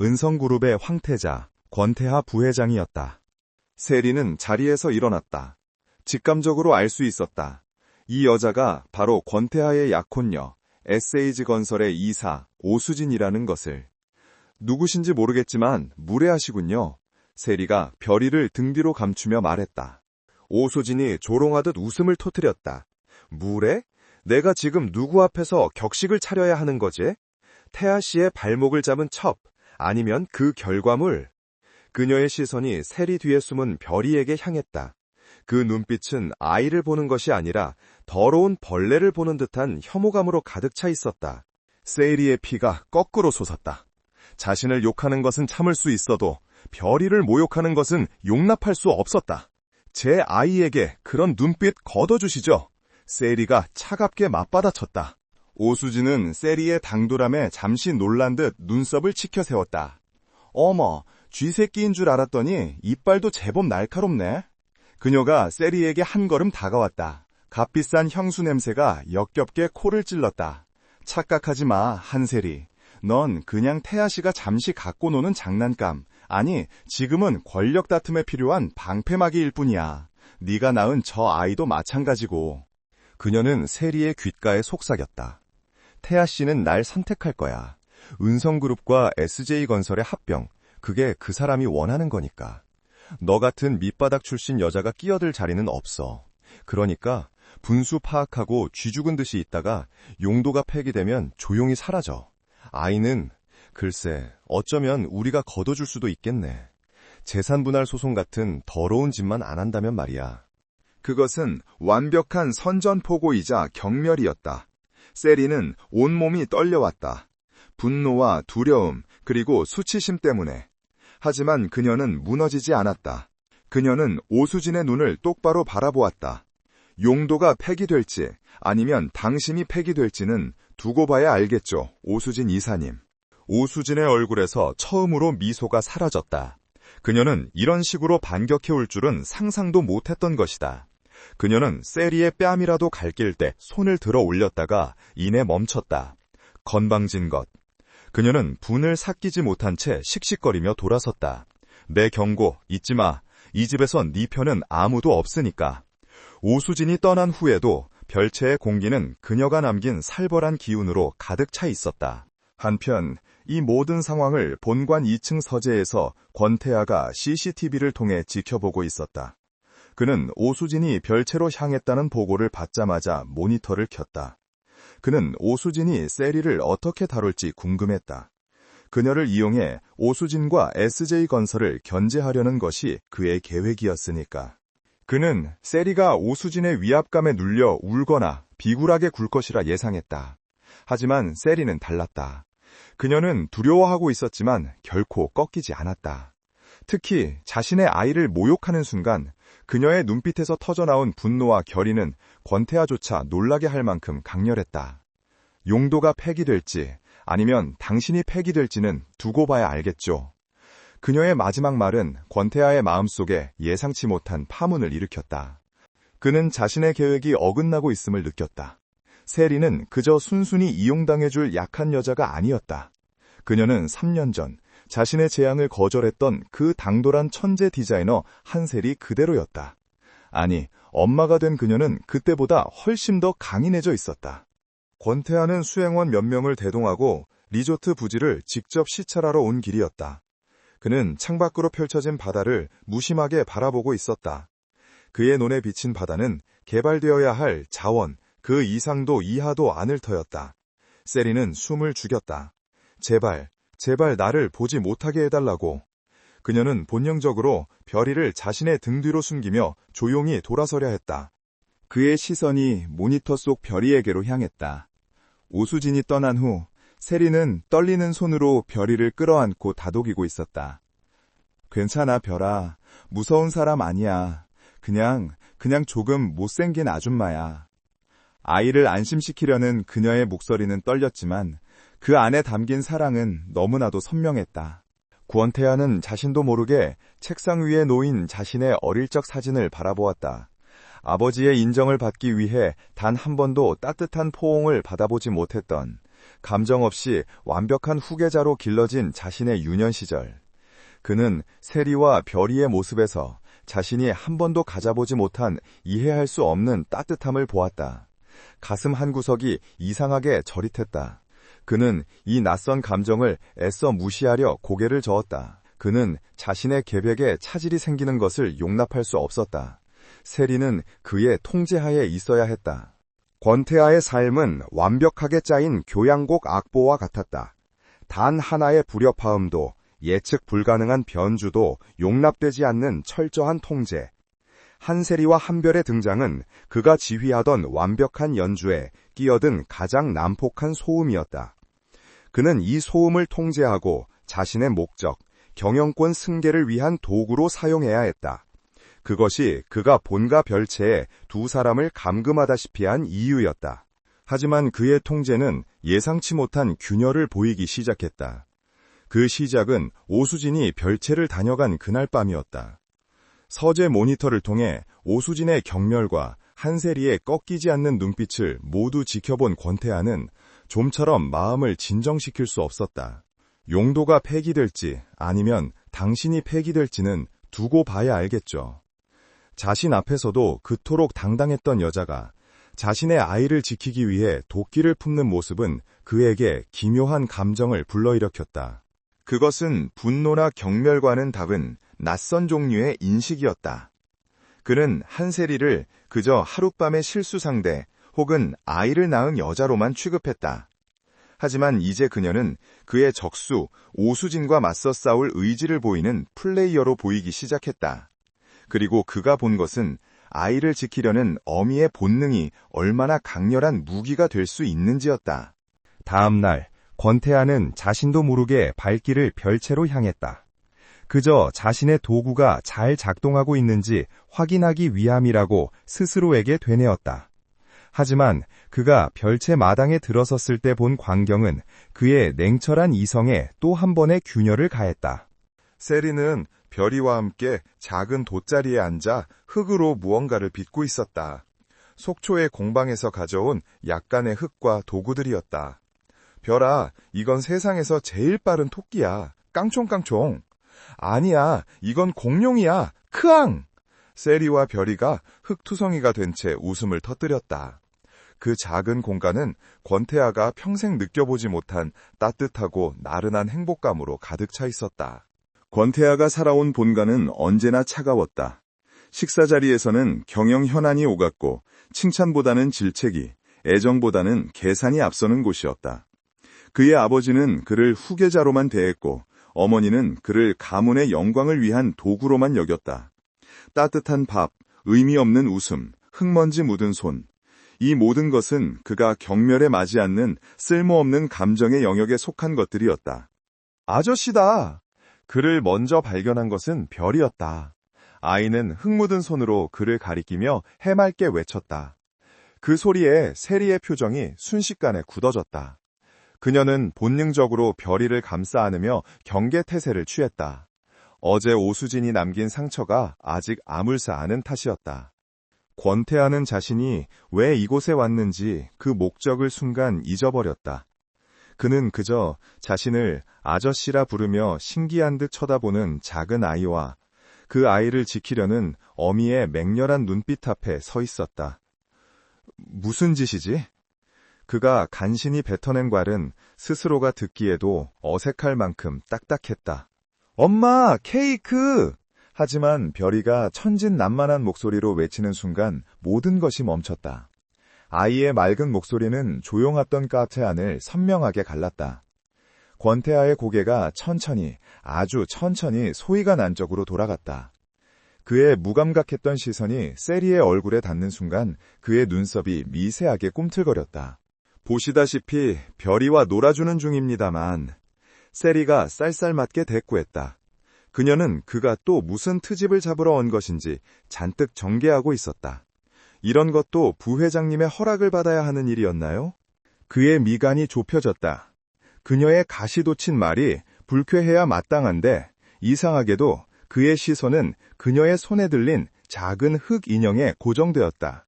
은성그룹의 황태자, 권태하 부회장이었다. 세리는 자리에서 일어났다. 직감적으로 알 수 있었다. 이 여자가 바로 권태하의 약혼녀, SH 건설의 이사, 오수진이라는 것을. 누구신지 모르겠지만 무례하시군요. 세리가 별이를 등 뒤로 감추며 말했다. 오수진이 조롱하듯 웃음을 터뜨렸다. 무례? 내가 지금 누구 앞에서 격식을 차려야 하는 거지? 태아 씨의 발목을 잡은 첩, 아니면 그 결과물. 그녀의 시선이 세리 뒤에 숨은 별이에게 향했다. 그 눈빛은 아이를 보는 것이 아니라 더러운 벌레를 보는 듯한 혐오감으로 가득 차 있었다. 세리의 피가 거꾸로 솟았다. 자신을 욕하는 것은 참을 수 있어도 별이를 모욕하는 것은 용납할 수 없었다. 제 아이에게 그런 눈빛 걷어주시죠. 세리가 차갑게 맞받아쳤다. 오수진은 세리의 당돌함에 잠시 놀란 듯 눈썹을 치켜 세웠다. 어머, 쥐새끼인 줄 알았더니 이빨도 제법 날카롭네. 그녀가 세리에게 한 걸음 다가왔다. 값비싼 향수 냄새가 역겹게 코를 찔렀다. 착각하지 마, 한세리. 넌 그냥 태아 씨가 잠시 갖고 노는 장난감, 아니 지금은 권력 다툼에 필요한 방패막이일 뿐이야. 네가 낳은 저 아이도 마찬가지고. 그녀는 세리의 귓가에 속삭였다. 태아 씨는 날 선택할 거야. 은성그룹과 SJ건설의 합병, 그게 그 사람이 원하는 거니까. 너 같은 밑바닥 출신 여자가 끼어들 자리는 없어. 그러니까 분수 파악하고 쥐 죽은 듯이 있다가 용도가 폐기되면 조용히 사라져. 아이는 글쎄 어쩌면 우리가 거둬줄 수도 있겠네. 재산분할 소송 같은 더러운 짓만 안 한다면 말이야. 그것은 완벽한 선전포고이자 경멸이었다. 세리는 온몸이 떨려왔다. 분노와 두려움 그리고 수치심 때문에. 하지만 그녀는 무너지지 않았다. 그녀는 오수진의 눈을 똑바로 바라보았다. 용도가 폐기될지 아니면 당신이 폐기될지는 두고 봐야 알겠죠, 오수진 이사님. 오수진의 얼굴에서 처음으로 미소가 사라졌다. 그녀는 이런 식으로 반격해올 줄은 상상도 못했던 것이다. 그녀는 세리의 뺨이라도 갈길 때 손을 들어 올렸다가 이내 멈췄다. 건방진 것. 그녀는 분을 삭히지 못한 채 씩씩거리며 돌아섰다. 내 경고 잊지 마. 이 집에선 네 편은 아무도 없으니까. 오수진이 떠난 후에도 별채의 공기는 그녀가 남긴 살벌한 기운으로 가득 차 있었다. 한편 이 모든 상황을 본관 2층 서재에서 권태하가 CCTV를 통해 지켜보고 있었다. 그는 오수진이 별채로 향했다는 보고를 받자마자 모니터를 켰다. 그는 오수진이 세리를 어떻게 다룰지 궁금했다. 그녀를 이용해 오수진과 SJ건설을 견제하려는 것이 그의 계획이었으니까. 그는 세리가 오수진의 위압감에 눌려 울거나 비굴하게 굴 것이라 예상했다. 하지만 세리는 달랐다. 그녀는 두려워하고 있었지만 결코 꺾이지 않았다. 특히 자신의 아이를 모욕하는 순간 그녀의 눈빛에서 터져나온 분노와 결의는 권태아조차 놀라게 할 만큼 강렬했다. 용도가 폐기될지 아니면 당신이 폐기될지는 두고 봐야 알겠죠. 그녀의 마지막 말은 권태아의 마음속에 예상치 못한 파문을 일으켰다. 그는 자신의 계획이 어긋나고 있음을 느꼈다. 세리는 그저 순순히 이용당해줄 약한 여자가 아니었다. 그녀는 3년 전 자신의 재앙을 거절했던 그 당돌한 천재 디자이너 한셀이 그대로였다. 아니, 엄마가 된 그녀는 그때보다 훨씬 더 강인해져 있었다. 권태아는 수행원 몇 명을 대동하고 리조트 부지를 직접 시찰하러 온 길이었다. 그는 창밖으로 펼쳐진 바다를 무심하게 바라보고 있었다. 그의 눈에 비친 바다는 개발되어야 할 자원, 그 이상도 이하도 않을 터였다. 세리는 숨을 죽였다. 제발 나를 보지 못하게 해달라고. 그녀는 본능적으로 별이를 자신의 등 뒤로 숨기며 조용히 돌아서려 했다. 그의 시선이 모니터 속 별이에게로 향했다. 오수진이 떠난 후 세리는 떨리는 손으로 별이를 끌어안고 다독이고 있었다. 괜찮아, 별아. 무서운 사람 아니야. 그냥 조금 못생긴 아줌마야. 아이를 안심시키려는 그녀의 목소리는 떨렸지만 그 안에 담긴 사랑은 너무나도 선명했다. 권태아는 자신도 모르게 책상 위에 놓인 자신의 어릴 적 사진을 바라보았다. 아버지의 인정을 받기 위해 단 한 번도 따뜻한 포옹을 받아보지 못했던, 감정 없이 완벽한 후계자로 길러진 자신의 유년 시절. 그는 세리와 별이의 모습에서 자신이 한 번도 가져보지 못한 이해할 수 없는 따뜻함을 보았다. 가슴 한구석이 이상하게 저릿했다. 그는 이 낯선 감정을 애써 무시하려 고개를 저었다. 그는 자신의 계백에 차질이 생기는 것을 용납할 수 없었다. 세리는 그의 통제하에 있어야 했다. 권태아의 삶은 완벽하게 짜인 교향곡 악보와 같았다. 단 하나의 불협화음도, 예측 불가능한 변주도 용납되지 않는 철저한 통제. 한세리와 한별의 등장은 그가 지휘하던 완벽한 연주에 끼어든 가장 난폭한 소음이었다. 그는 이 소음을 통제하고 자신의 목적, 경영권 승계를 위한 도구로 사용해야 했다. 그것이 그가 본가 별채에 두 사람을 감금하다시피 한 이유였다. 하지만 그의 통제는 예상치 못한 균열을 보이기 시작했다. 그 시작은 오수진이 별채를 다녀간 그날 밤이었다. 서재 모니터를 통해 오수진의 경멸과 한세리의 꺾이지 않는 눈빛을 모두 지켜본 권태아는 좀처럼 마음을 진정시킬 수 없었다. 용도가 폐기될지 아니면 당신이 폐기될지는 두고 봐야 알겠죠. 자신 앞에서도 그토록 당당했던 여자가 자신의 아이를 지키기 위해 도끼를 품는 모습은 그에게 기묘한 감정을 불러일으켰다. 그것은 분노나 경멸과는 다른 낯선 종류의 인식이었다. 그는 한세리를 그저 하룻밤의 실수 상대 혹은 아이를 낳은 여자로만 취급했다. 하지만 이제 그녀는 그의 적수 오수진과 맞서 싸울 의지를 보이는 플레이어로 보이기 시작했다. 그리고 그가 본 것은 아이를 지키려는 어미의 본능이 얼마나 강렬한 무기가 될 수 있는지였다. 다음 날 권태아는 자신도 모르게 발길을 별채로 향했다. 그저 자신의 도구가 잘 작동하고 있는지 확인하기 위함이라고 스스로에게 되뇌었다. 하지만 그가 별채 마당에 들어섰을 때 본 광경은 그의 냉철한 이성에 또 한 번의 균열을 가했다. 세리는 별이와 함께 작은 돗자리에 앉아 흙으로 무언가를 빚고 있었다. 속초의 공방에서 가져온 약간의 흙과 도구들이었다. 별아, 이건 세상에서 제일 빠른 토끼야. 깡총깡총. 아니야, 이건 공룡이야. 크앙! 세리와 별이가 흙투성이가 된 채 웃음을 터뜨렸다. 그 작은 공간은 권태아가 평생 느껴보지 못한 따뜻하고 나른한 행복감으로 가득 차 있었다. 권태아가 살아온 본가는 언제나 차가웠다. 식사 자리에서는 경영 현안이 오갔고 칭찬보다는 질책이, 애정보다는 계산이 앞서는 곳이었다. 그의 아버지는 그를 후계자로만 대했고 어머니는 그를 가문의 영광을 위한 도구로만 여겼다. 따뜻한 밥, 의미 없는 웃음, 흙먼지 묻은 손. 이 모든 것은 그가 경멸에 맞지 않는 쓸모없는 감정의 영역에 속한 것들이었다. 아저씨다! 그를 먼저 발견한 것은 별이었다. 아이는 흙 묻은 손으로 그를 가리키며 해맑게 외쳤다. 그 소리에 세리의 표정이 순식간에 굳어졌다. 그녀는 본능적으로 별이를 감싸 안으며 경계태세를 취했다. 어제 오수진이 남긴 상처가 아직 아물지 않은 탓이었다. 권태하는 자신이 왜 이곳에 왔는지 그 목적을 순간 잊어버렸다. 그는 그저 자신을 아저씨라 부르며 신기한 듯 쳐다보는 작은 아이와 그 아이를 지키려는 어미의 맹렬한 눈빛 앞에 서 있었다. 무슨 짓이지? 그가 간신히 뱉어낸 말은 스스로가 듣기에도 어색할 만큼 딱딱했다. 엄마, 케이크! 하지만 별이가 천진난만한 목소리로 외치는 순간 모든 것이 멈췄다. 아이의 맑은 목소리는 조용했던 카페 안을 선명하게 갈랐다. 권태아의 고개가 천천히, 아주 천천히 소위가 난 쪽으로 돌아갔다. 그의 무감각했던 시선이 세리의 얼굴에 닿는 순간 그의 눈썹이 미세하게 꿈틀거렸다. 보시다시피 별이와 놀아주는 중입니다만 세리가 쌀쌀맞게 대꾸했다. 그녀는 그가 또 무슨 트집을 잡으러 온 것인지 잔뜩 정계하고 있었다. 이런 것도 부회장님의 허락을 받아야 하는 일이었나요? 그의 미간이 좁혀졌다. 그녀의 가시돋친 말이 불쾌해야 마땅한데 이상하게도 그의 시선은 그녀의 손에 들린 작은 흙 인형에 고정되었다.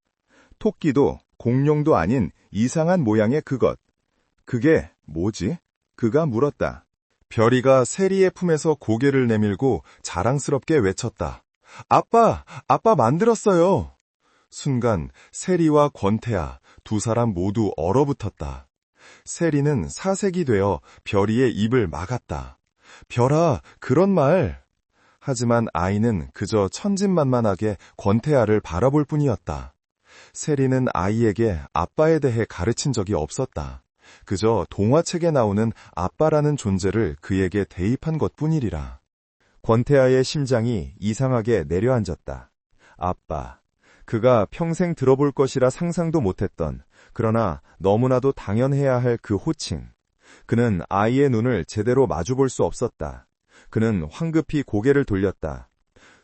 토끼도 공룡도 아닌 이상한 모양의 그것. 그게 뭐지? 그가 물었다. 별이가 세리의 품에서 고개를 내밀고 자랑스럽게 외쳤다. 아빠 만들었어요. 순간 세리와 권태아 두 사람 모두 얼어붙었다. 세리는 사색이 되어 별이의 입을 막았다. 별아, 그런 말. 하지만 아이는 그저 천진만만하게 권태아를 바라볼 뿐이었다. 세리는 아이에게 아빠에 대해 가르친 적이 없었다. 그저 동화책에 나오는 아빠라는 존재를 그에게 대입한 것뿐이리라. 권태아의 심장이 이상하게 내려앉았다. 아빠. 그가 평생 들어볼 것이라 상상도 못했던, 그러나 너무나도 당연해야 할 그 호칭. 그는 아이의 눈을 제대로 마주볼 수 없었다. 그는 황급히 고개를 돌렸다.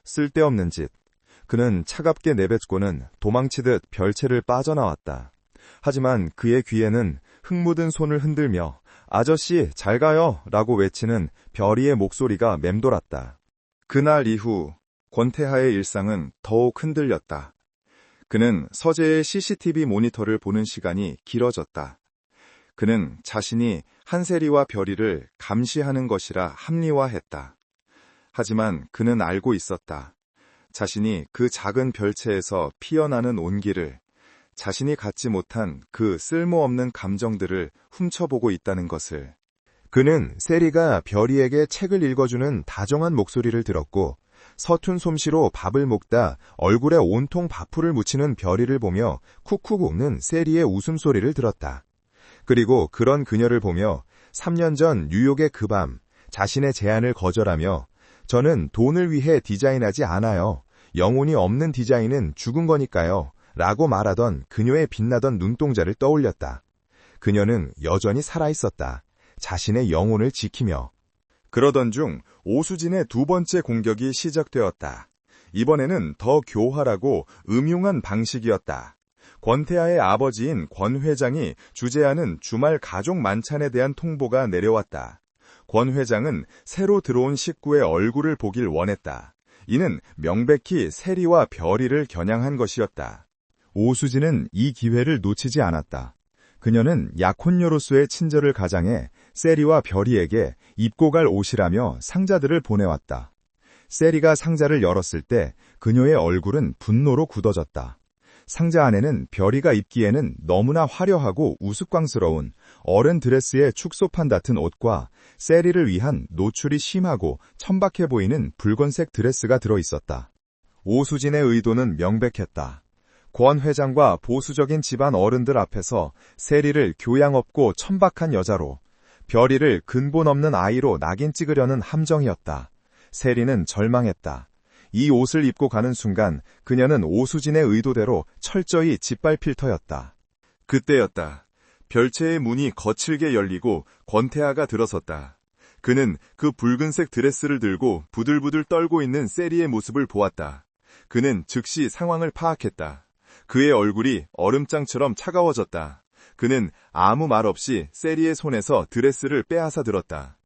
쓸데없는 짓. 그는 차갑게 내뱉고는 도망치듯 별채를 빠져나왔다. 하지만 그의 귀에는 흙 묻은 손을 흔들며 아저씨 잘 가요 라고 외치는 별이의 목소리가 맴돌았다. 그날 이후 권태하의 일상은 더욱 흔들렸다. 그는 서재의 CCTV 모니터를 보는 시간이 길어졌다. 그는 자신이 한세리와 별이를 감시하는 것이라 합리화했다. 하지만 그는 알고 있었다. 자신이 그 작은 별채에서 피어나는 온기를, 자신이 갖지 못한 그 쓸모없는 감정들을 훔쳐보고 있다는 것을. 그는 세리가 별이에게 책을 읽어주는 다정한 목소리를 들었고 서툰 솜씨로 밥을 먹다 얼굴에 온통 밥풀을 묻히는 별이를 보며 쿡쿡 웃는 세리의 웃음소리를 들었다. 그리고 그런 그녀를 보며 3년 전 뉴욕의 그 밤 자신의 제안을 거절하며 저는 돈을 위해 디자인하지 않아요. 영혼이 없는 디자인은 죽은 거니까요. 라고 말하던 그녀의 빛나던 눈동자를 떠올렸다. 그녀는 여전히 살아있었다. 자신의 영혼을 지키며. 그러던 중 오수진의 두 번째 공격이 시작되었다. 이번에는 더 교활하고 음흉한 방식이었다. 권태아의 아버지인 권 회장이 주재하는 주말 가족 만찬에 대한 통보가 내려왔다. 권 회장은 새로 들어온 식구의 얼굴을 보길 원했다. 이는 명백히 세리와 별이를 겨냥한 것이었다. 오수진은 이 기회를 놓치지 않았다. 그녀는 약혼녀로서의 친절을 가장해 세리와 별이에게 입고 갈 옷이라며 상자들을 보내왔다. 세리가 상자를 열었을 때 그녀의 얼굴은 분노로 굳어졌다. 상자 안에는 별이가 입기에는 너무나 화려하고 우스꽝스러운 어른 드레스의 축소판 같은 옷과 세리를 위한 노출이 심하고 천박해 보이는 붉은색 드레스가 들어있었다. 오수진의 의도는 명백했다. 권 회장과 보수적인 집안 어른들 앞에서 세리를 교양 없고 천박한 여자로, 별이를 근본 없는 아이로 낙인 찍으려는 함정이었다. 세리는 절망했다. 이 옷을 입고 가는 순간 그녀는 오수진의 의도대로 철저히 짓밟힐 터였다. 그때였다. 별채의 문이 거칠게 열리고 권태아가 들어섰다. 그는 그 붉은색 드레스를 들고 부들부들 떨고 있는 세리의 모습을 보았다. 그는 즉시 상황을 파악했다. 그의 얼굴이 얼음장처럼 차가워졌다. 그는 아무 말 없이 세리의 손에서 드레스를 빼앗아 들었다.